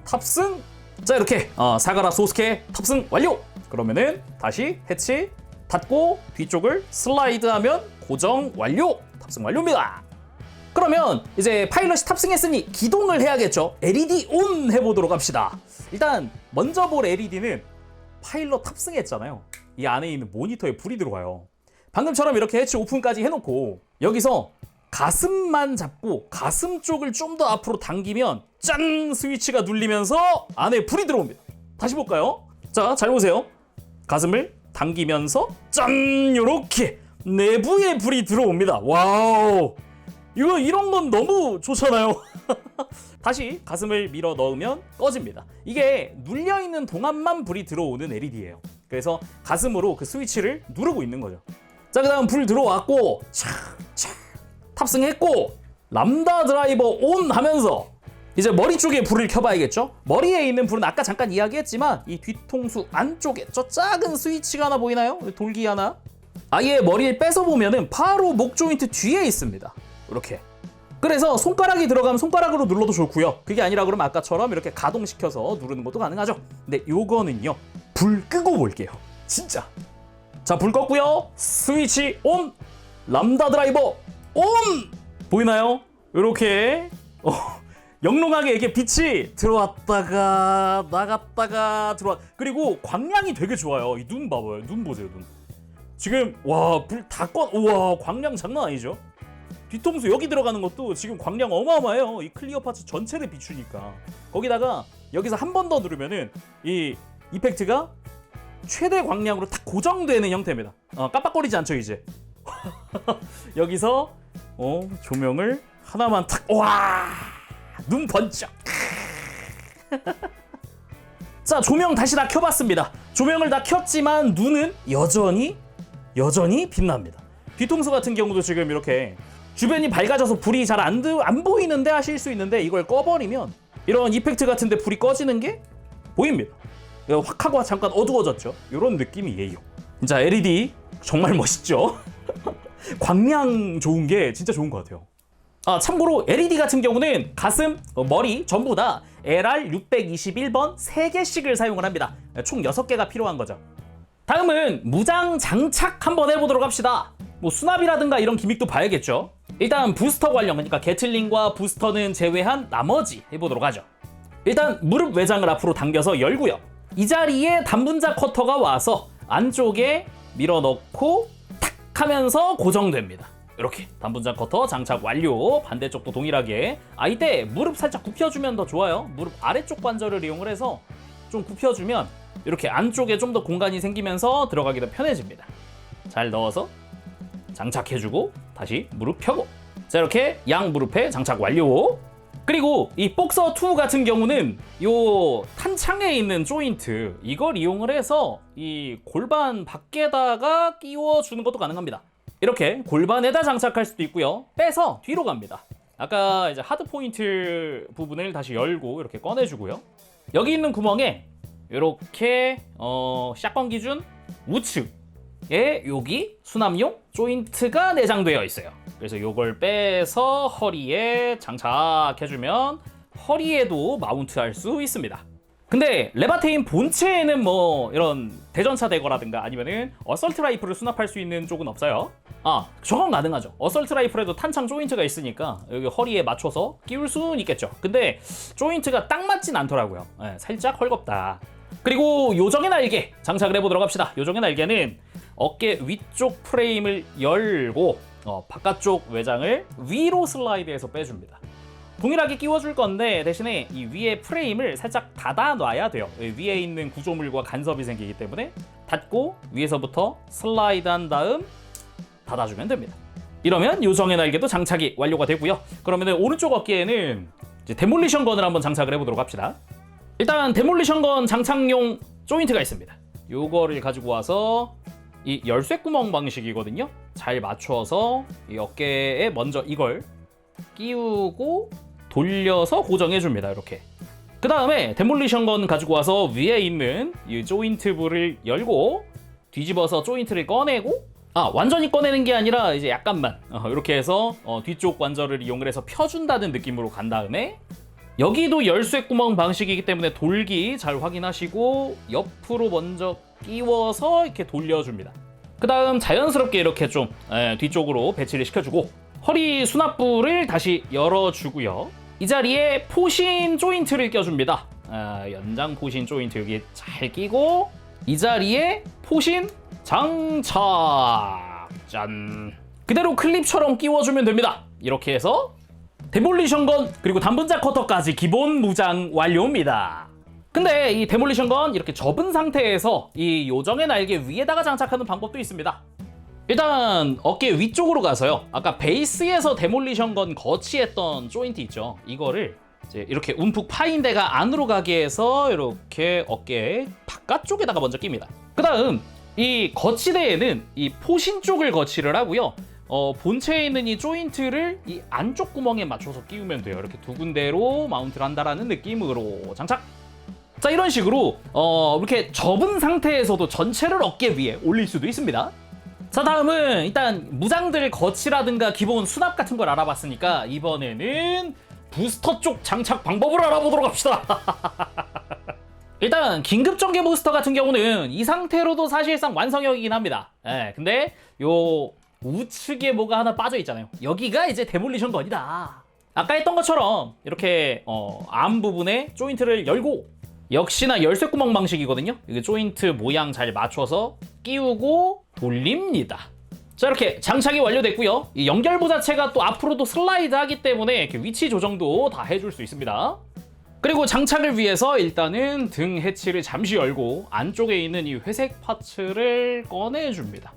탑승. 자, 이렇게 사가라 소스케 탑승 완료! 그러면은 다시 해치 닫고 뒤쪽을 슬라이드하면 고정 완료! 탑승 완료입니다. 그러면 이제 파일럿이 탑승했으니 기동을 해야겠죠. LED 온 해보도록 합시다. 일단 먼저 볼 LED는 파일럿 탑승했잖아요. 이 안에 있는 모니터에 불이 들어와요. 방금처럼 이렇게 해치 오픈까지 해놓고 여기서 가슴만 잡고 가슴 쪽을 좀 더 앞으로 당기면 짠! 스위치가 눌리면서 안에 불이 들어옵니다. 다시 볼까요? 자, 잘 보세요. 가슴을 당기면서 짠! 요렇게 내부에 불이 들어옵니다. 와우! 이런 건 너무 좋잖아요. 다시 가슴을 밀어 넣으면 꺼집니다. 이게 눌려있는 동안만 불이 들어오는 LED예요. 그래서 가슴으로 그 스위치를 누르고 있는 거죠. 자, 그 다음 불 들어왔고 착착 탑승했고 람다 드라이버 온 하면서 이제 머리 쪽에 불을 켜봐야겠죠? 머리에 있는 불은 아까 잠깐 이야기했지만 이 뒤통수 안쪽에 저 작은 스위치가 하나 보이나요? 돌기 하나? 아예 머리를 뺏어보면은 바로 목 조인트 뒤에 있습니다. 이렇게. 그래서 손가락이 들어가면 손가락으로 눌러도 좋고요. 그게 아니라 그러면 아까처럼 이렇게 가동시켜서 누르는 것도 가능하죠. 근데 요거는요, 불 끄고 볼게요. 진짜. 자, 불 껐고요. 스위치 온! 람다 드라이버 온! 보이나요? 이렇게 영롱하게 이렇게 빛이 들어왔다가 나갔다가 그리고 광량이 되게 좋아요. 이 눈 봐봐요. 눈 보세요. 눈. 지금 와, 불 다 꺼. 우와, 광량 장난 아니죠? 뒤통수 여기 들어가는 것도 지금 광량 어마어마해요. 이 클리어 파츠 전체를 비추니까. 거기다가 여기서 한 번 더 누르면은 이 이펙트가 최대 광량으로 딱 고정되는 형태입니다. 깜빡거리지 않죠 이제. 여기서 조명을 하나만 탁. 와, 눈 번쩍. 자, 조명 다시 다 켜봤습니다. 조명을 다 켰지만 눈은 여전히 빛납니다. 뒤통수 같은 경우도 지금 이렇게 주변이 밝아져서 불이 잘 안 보이는데 하실 수 있는데 이걸 꺼버리면 이런 이펙트 같은데 불이 꺼지는 게 보입니다. 확 하고 잠깐 어두워졌죠. 이런 느낌이에요. 진짜 LED 정말 멋있죠. 광량 좋은 게 진짜 좋은 것 같아요. 참고로 LED 같은 경우는 가슴, 머리 전부 다 LR621번 3개씩을 사용을 합니다. 총 6개가 필요한 거죠. 다음은 무장 장착 한번 해보도록 합시다. 뭐 수납이라든가 이런 기믹도 봐야겠죠. 일단 부스터 관련, 그러니까 게틀링과 부스터는 제외한 나머지 해보도록 하죠. 일단 무릎 외장을 앞으로 당겨서 열고요. 이 자리에 단분자 커터가 와서 안쪽에 밀어넣고 탁 하면서 고정됩니다. 이렇게 단분자 커터 장착 완료. 반대쪽도 동일하게. 이때 무릎 살짝 굽혀주면 더 좋아요. 무릎 아래쪽 관절을 이용을 해서 좀 굽혀주면 이렇게 안쪽에 좀 더 공간이 생기면서 들어가기도 편해집니다. 잘 넣어서 장착해주고 다시 무릎 펴고. 자, 이렇게 양 무릎에 장착 완료. 그리고 이 복서2 같은 경우는 요 탄창에 있는 조인트 이걸 이용을 해서 이 골반 밖에다가 끼워주는 것도 가능합니다. 이렇게 골반에다 장착할 수도 있고요. 빼서 뒤로 갑니다. 아까 이제 하드 포인트 부분을 다시 열고 이렇게 꺼내주고요. 여기 있는 구멍에 이렇게 샷건 기준 우측에 여기 수납용 조인트가 내장되어 있어요. 그래서 이걸 빼서 허리에 장착해주면 허리에도 마운트할 수 있습니다. 근데 레바테인 본체에는 뭐 이런 대전차 대거라든가 아니면은 어설트 라이플을 수납할 수 있는 쪽은 없어요. 저건 가능하죠. 어설트 라이플에도 탄창 조인트가 있으니까 여기 허리에 맞춰서 끼울 수는 있겠죠. 근데 조인트가 딱 맞진 않더라고요. 살짝 헐겁다. 그리고 요정의 날개 장착을 해보도록 합시다. 요정의 날개는 어깨 위쪽 프레임을 열고 바깥쪽 외장을 위로 슬라이드해서 빼줍니다. 동일하게 끼워줄 건데 대신에 이 위에 프레임을 살짝 닫아놔야 돼요. 위에 있는 구조물과 간섭이 생기기 때문에 닫고 위에서부터 슬라이드한 다음 닫아주면 됩니다. 이러면 요정의 날개도 장착이 완료가 되고요. 그러면 오른쪽 어깨에는 이제 데몰리션 건을 한번 장착을 해보도록 합시다. 일단 데몰리션 건 장착용 조인트가 있습니다. 요거를 가지고 와서 이 열쇠 구멍 방식이거든요. 잘 맞춰서 이 어깨에 먼저 이걸 끼우고 돌려서 고정해 줍니다. 이렇게. 그 다음에 데몰리션 건 가지고 와서 위에 있는 이 조인트 부를 열고 뒤집어서 조인트를 꺼내고 완전히 꺼내는 게 아니라 이제 약간만 이렇게 해서 뒤쪽 관절을 이용을 해서 펴준다는 느낌으로 간 다음에 여기도 열쇠 구멍 방식이기 때문에 돌기 잘 확인하시고 옆으로 먼저 끼워서 이렇게 돌려줍니다. 그 다음 자연스럽게 이렇게 좀 뒤쪽으로 배치를 시켜주고 허리 수납부를 다시 열어주고요. 이 자리에 포신 조인트를 껴줍니다. 연장 포신 조인트 여기 잘 끼고 이 자리에 포신 장착. 짠. 그대로 클립처럼 끼워주면 됩니다. 이렇게 해서 데몰리션 건 그리고 단분자 커터까지 기본 무장 완료입니다. 근데 이 데몰리션 건 이렇게 접은 상태에서 이 요정의 날개 위에다가 장착하는 방법도 있습니다. 일단 어깨 위쪽으로 가서요. 아까 베이스에서 데몰리션 건 거치했던 조인트 있죠. 이거를 이제 이렇게 움푹 파인 데가 안으로 가게 해서 이렇게 어깨 바깥쪽에다가 먼저 낍니다. 그 다음 이 거치대에는 이 포신 쪽을 거치를 하고요. 본체에 있는 이 조인트를 이 안쪽 구멍에 맞춰서 끼우면 돼요. 이렇게 두 군데로 마운트를 한다라는 느낌으로 장착. 자, 이런 식으로 이렇게 접은 상태에서도 전체를 어깨 위에 올릴 수도 있습니다. 자, 다음은 일단 무장들 거치라든가 기본 수납 같은 걸 알아봤으니까 이번에는 부스터 쪽 장착 방법을 알아보도록 합시다. 일단 긴급 전개 부스터 같은 경우는 이 상태로도 사실상 완성형이긴 합니다. 근데 요 우측에 뭐가 하나 빠져 있잖아요. 여기가 이제 데몰리션 건이다. 아까 했던 것처럼 이렇게 암 부분에 조인트를 열고, 역시나 열쇠구멍 방식이거든요. 이게 조인트 모양 잘 맞춰서 끼우고 돌립니다. 자, 이렇게 장착이 완료됐고요. 이 연결부 자체가 또 앞으로도 슬라이드 하기 때문에 이렇게 위치 조정도 다 해줄 수 있습니다. 그리고 장착을 위해서 일단은 등 해치를 잠시 열고 안쪽에 있는 이 회색 파츠를 꺼내줍니다.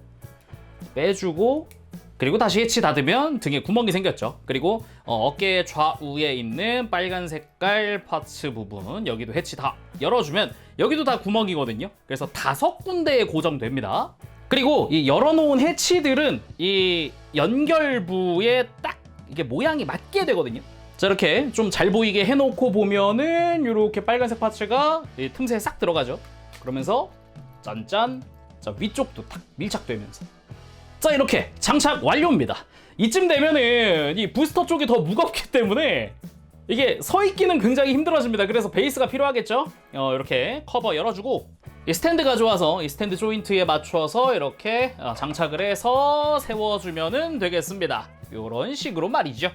빼주고, 그리고 다시 해치 닫으면 등에 구멍이 생겼죠. 그리고 어깨 좌우에 있는 빨간 색깔 파츠 부분, 여기도 해치 다 열어주면 여기도 다 구멍이거든요. 그래서 5군데에 고정됩니다. 그리고 이 열어놓은 해치들은 이 연결부에 딱 이게 모양이 맞게 되거든요. 자, 이렇게 좀 잘 보이게 해놓고 보면은 이렇게 빨간색 파츠가 이 틈새에 싹 들어가죠. 그러면서 짠짠, 자, 위쪽도 탁 밀착되면서, 자, 이렇게 장착 완료입니다. 이쯤 되면은 이 부스터 쪽이 더 무겁기 때문에 이게 서 있기는 굉장히 힘들어집니다. 그래서 베이스가 필요하겠죠. 이렇게 커버 열어주고 이 스탠드 가져와서 이 스탠드 조인트에 맞춰서 이렇게 장착을 해서 세워주면은 되겠습니다. 이런 식으로 말이죠.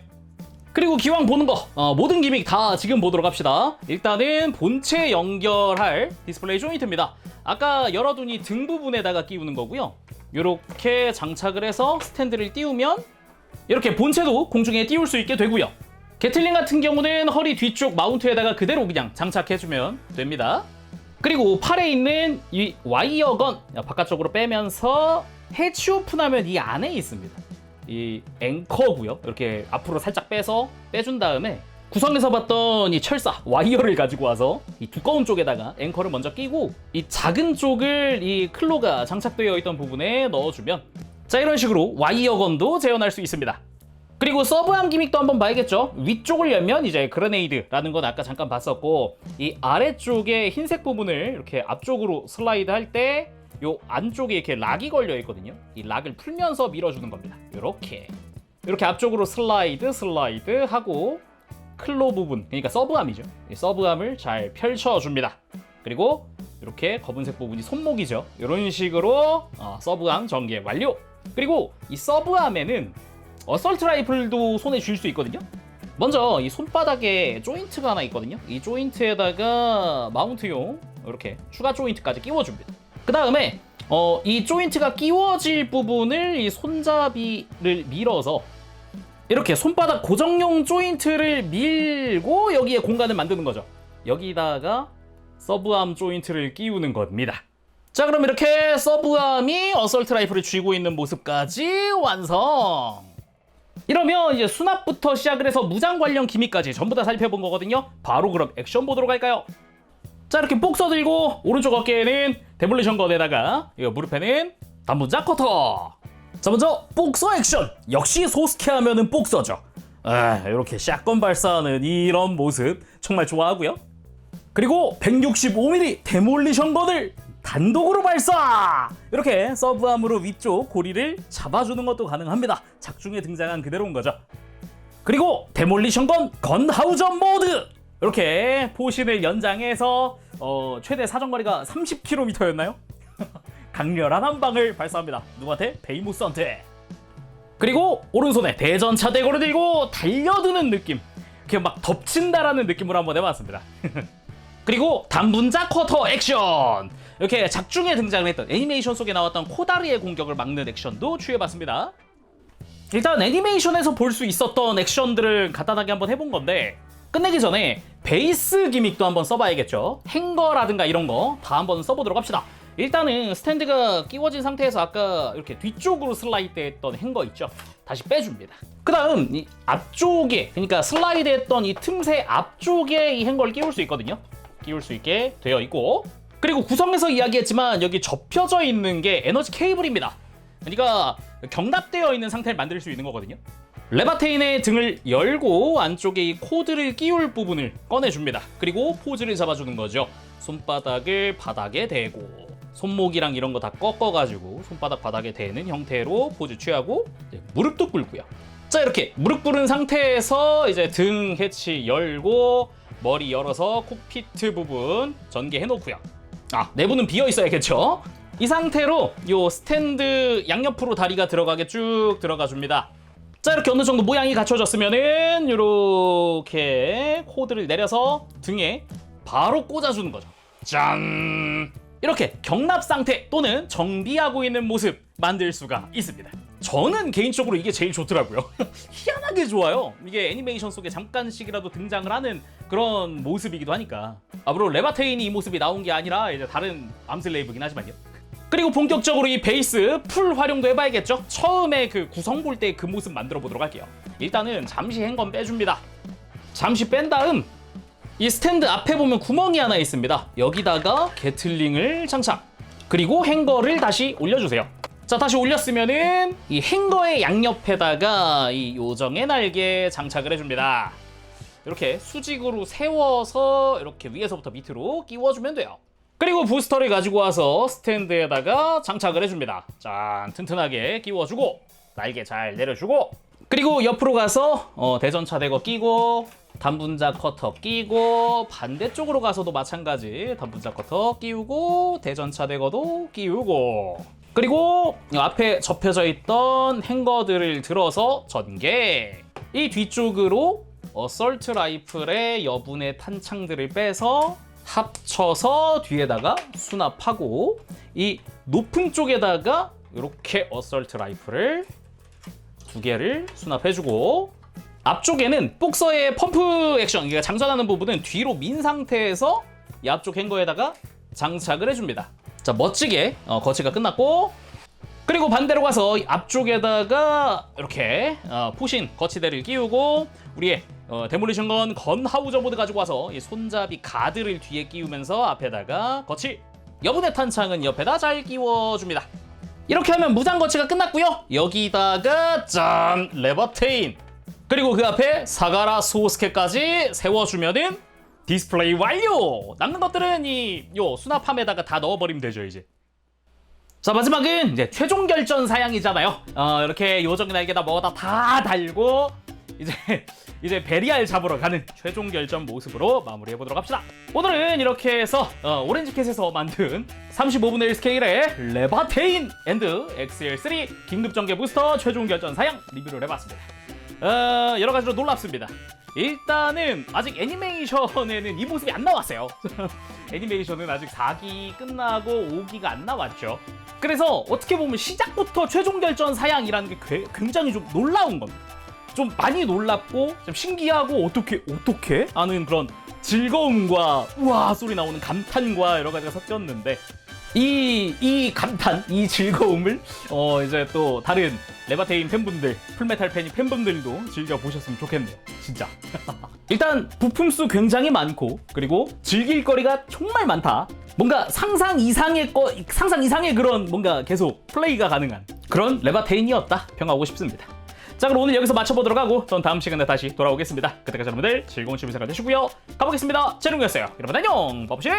그리고 기왕 보는 거 모든 기믹 다 지금 보도록 합시다. 일단은 본체 연결할 디스플레이 조인트입니다. 아까 열어둔 이 등 부분에다가 끼우는 거고요. 이렇게 장착을 해서 스탠드를 띄우면 이렇게 본체도 공중에 띄울 수 있게 되고요. 게틀링 같은 경우는 허리 뒤쪽 마운트에다가 그대로 그냥 장착해주면 됩니다. 그리고 팔에 있는 이 와이어건 바깥쪽으로 빼면서 해치 오픈하면 이 안에 있습니다. 이 앵커고요. 이렇게 앞으로 살짝 빼준 다음에 구성에서 봤던 이 철사 와이어를 가지고 와서 이 두꺼운 쪽에다가 앵커를 먼저 끼고 이 작은 쪽을 이 클로가 장착되어 있던 부분에 넣어주면, 자, 이런 식으로 와이어건도 재현할 수 있습니다. 그리고 서브암 기믹도 한번 봐야겠죠. 위쪽을 열면 이제 그레네이드라는 건 아까 잠깐 봤었고, 이 아래쪽에 흰색 부분을 이렇게 앞쪽으로 슬라이드 할 때 요 안쪽에 이렇게 락이 걸려 있거든요. 이 락을 풀면서 밀어주는 겁니다. 이렇게 앞쪽으로 슬라이드 하고 클로 부분, 그러니까 서브암이죠. 이 서브암을 잘 펼쳐줍니다. 그리고 이렇게 검은색 부분이 손목이죠. 이런 식으로 서브암 전개 완료. 그리고 이 서브암에는 어설트 라이플도 손에 쥘 수 있거든요. 먼저 이 손바닥에 조인트가 하나 있거든요. 이 조인트에다가 마운트용 이렇게 추가 조인트까지 끼워줍니다. 그 다음에 이 조인트가 끼워질 부분을 이 손잡이를 밀어서 이렇게 손바닥 고정용 조인트를 밀고 여기에 공간을 만드는 거죠. 여기다가 서브암 조인트를 끼우는 겁니다. 자, 그럼 이렇게 서브암이 어설트 라이플을 쥐고 있는 모습까지 완성! 이러면 이제 수납부터 시작을 해서 무장 관련 기믹까지 전부 다 살펴본 거거든요. 바로 그럼 액션 보도록 할까요? 자, 이렇게 복서 들고 오른쪽 어깨에는 데몰리션 건에다가 이 무릎에는 단분자 커터. 자, 먼저 복서 액션. 역시 소스케 하면은 복서죠. 이렇게 샷건 발사하는 이런 모습 정말 좋아하고요. 그리고 165mm 데몰리션 건을 단독으로 발사! 이렇게 서브암으로 위쪽 고리를 잡아주는 것도 가능합니다. 작중에 등장한 그대로인 거죠. 그리고 데몰리션 건 건하우전 모드! 이렇게 포신을 연장해서 최대 사정거리가 30km였나요? 강렬한 한 방을 발사합니다. 누구한테? 베이무스한테. 그리고 오른손에 대전차 대고를 들고 달려드는 느낌, 이렇게 막 덮친다라는 느낌으로 한번 해봤습니다. 그리고 단분자 쿼터 액션, 이렇게 작중에 등장을 했던 애니메이션 속에 나왔던 코다리의 공격을 막는 액션도 취해봤습니다. 일단 애니메이션에서 볼 수 있었던 액션들을 간단하게 한번 해본 건데, 끝내기 전에 베이스 기믹도 한번 써봐야겠죠. 행거라든가 이런 거 다 한번 써보도록 합시다. 일단은 스탠드가 끼워진 상태에서 아까 이렇게 뒤쪽으로 슬라이드 했던 행거 있죠? 다시 빼줍니다. 그 다음 이 앞쪽에, 그러니까 슬라이드 했던 이 틈새 앞쪽에 이 행거를 끼울 수 있거든요. 끼울 수 있게 되어 있고, 그리고 구성에서 이야기했지만 여기 접혀져 있는 게 에너지 케이블입니다. 그러니까 경납되어 있는 상태를 만들 수 있는 거거든요. 레바테인의 등을 열고 안쪽에 이 코드를 끼울 부분을 꺼내줍니다. 그리고 포즈를 잡아주는 거죠. 손바닥을 바닥에 대고 손목이랑 이런 거 다 꺾어가지고 손바닥 바닥에 대는 형태로 포즈 취하고 무릎도 꿇고요. 자, 이렇게 무릎 꿇은 상태에서 이제 등 해치 열고 머리 열어서 콕피트 부분 전개해 놓고요. 내부는 비어 있어야겠죠. 이 상태로 요 스탠드 양옆으로 다리가 들어가게 쭉 들어가 줍니다. 자, 이렇게 어느 정도 모양이 갖춰졌으면은 이렇게 코드를 내려서 등에 바로 꽂아주는 거죠. 짠! 이렇게 경납 상태 또는 정비하고 있는 모습 만들 수가 있습니다. 저는 개인적으로 이게 제일 좋더라고요. 희한하게 좋아요. 이게 애니메이션 속에 잠깐씩이라도 등장을 하는 그런 모습이기도 하니까. 물론 레바테인이 이 모습이 나온 게 아니라 이제 다른 암슬레이브긴 하지만요. 그리고 본격적으로 이 베이스 풀 활용도 해봐야겠죠. 처음에 그 구성 볼 때 그 모습 만들어 보도록 할게요. 일단은 잠시 행건 빼줍니다. 잠시 뺀 다음 이 스탠드 앞에 보면 구멍이 하나 있습니다. 여기다가 게틀링을 장착, 그리고 행거를 다시 올려주세요. 자, 다시 올렸으면은 이 행거의 양옆에다가 이 요정의 날개 장착을 해줍니다. 이렇게 수직으로 세워서 이렇게 위에서부터 밑으로 끼워주면 돼요. 그리고 부스터를 가지고 와서 스탠드에다가 장착을 해줍니다. 짠, 튼튼하게 끼워주고 날개 잘 내려주고, 그리고 옆으로 가서 대전차 대거 끼고 단분자 커터 끼고, 반대쪽으로 가서도 마찬가지 단분자 커터 끼우고 대전차 대거도 끼우고, 그리고 앞에 접혀져 있던 행거들을 들어서 전개. 이 뒤쪽으로 어설트 라이플의 여분의 탄창들을 빼서 합쳐서 뒤에다가 수납하고, 이 높은 쪽에다가 이렇게 어설트 라이플을 2개를 수납해주고, 앞쪽에는 복서의 펌프 액션, 그러니까 장전하는 부분은 뒤로 민 상태에서 이 앞쪽 행거에다가 장착을 해줍니다. 자, 멋지게 거치가 끝났고, 그리고 반대로 가서 앞쪽에다가 이렇게 포신 거치대를 끼우고, 우리의 데몰리션건 건하우저 모드 가지고 와서 이 손잡이 가드를 뒤에 끼우면서 앞에다가 거치, 여분의 탄창은 옆에다 잘 끼워줍니다. 이렇게 하면 무장 거치가 끝났고요. 여기다가 짠! 레바테인, 그리고 그 앞에 사가라 소스케까지 세워주면은 디스플레이 완료! 남는 것들은 요 수납함에다가 다 넣어버리면 되죠, 이제. 자, 마지막은 이제 최종 결전 사양이잖아요. 이렇게 요정의 날개다 뭐다 다 달고 이제 베리알 잡으러 가는 최종 결전 모습으로 마무리해보도록 합시다. 오늘은 이렇게 해서 오렌지캣에서 만든 35분의 1 스케일의 레바테인 앤드 XL3 긴급전개 부스터 최종 결전 사양 리뷰를 해봤습니다. 여러가지로 놀랍습니다. 일단은 아직 애니메이션에는 이 모습이 안 나왔어요. 애니메이션은 아직 4기 끝나고 5기가 안 나왔죠. 그래서 어떻게 보면 시작부터 최종 결전 사양이라는 게 굉장히 좀 놀라운 겁니다. 좀 많이 놀랍고 좀 신기하고 어떻게 하는 그런 즐거움과 우와 소리 나오는 감탄과 여러 가지가 섞였는데, 이 감탄, 이 즐거움을 이제 또 다른 레바테인 팬분들, 풀메탈 팬분들도 즐겨보셨으면 좋겠네요, 진짜. 일단 부품수 굉장히 많고, 그리고 즐길 거리가 정말 많다. 뭔가 상상 이상의 그런 뭔가 계속 플레이가 가능한 그런 레바테인이었다 평하고 싶습니다. 자, 그럼 오늘 여기서 마쳐보도록 하고 전 다음 시간에 다시 돌아오겠습니다. 그때까지 여러분들 즐거운 취미 생활 되시고요. 가보겠습니다. 재롱이었어요. 여러분 안녕. 버브씨.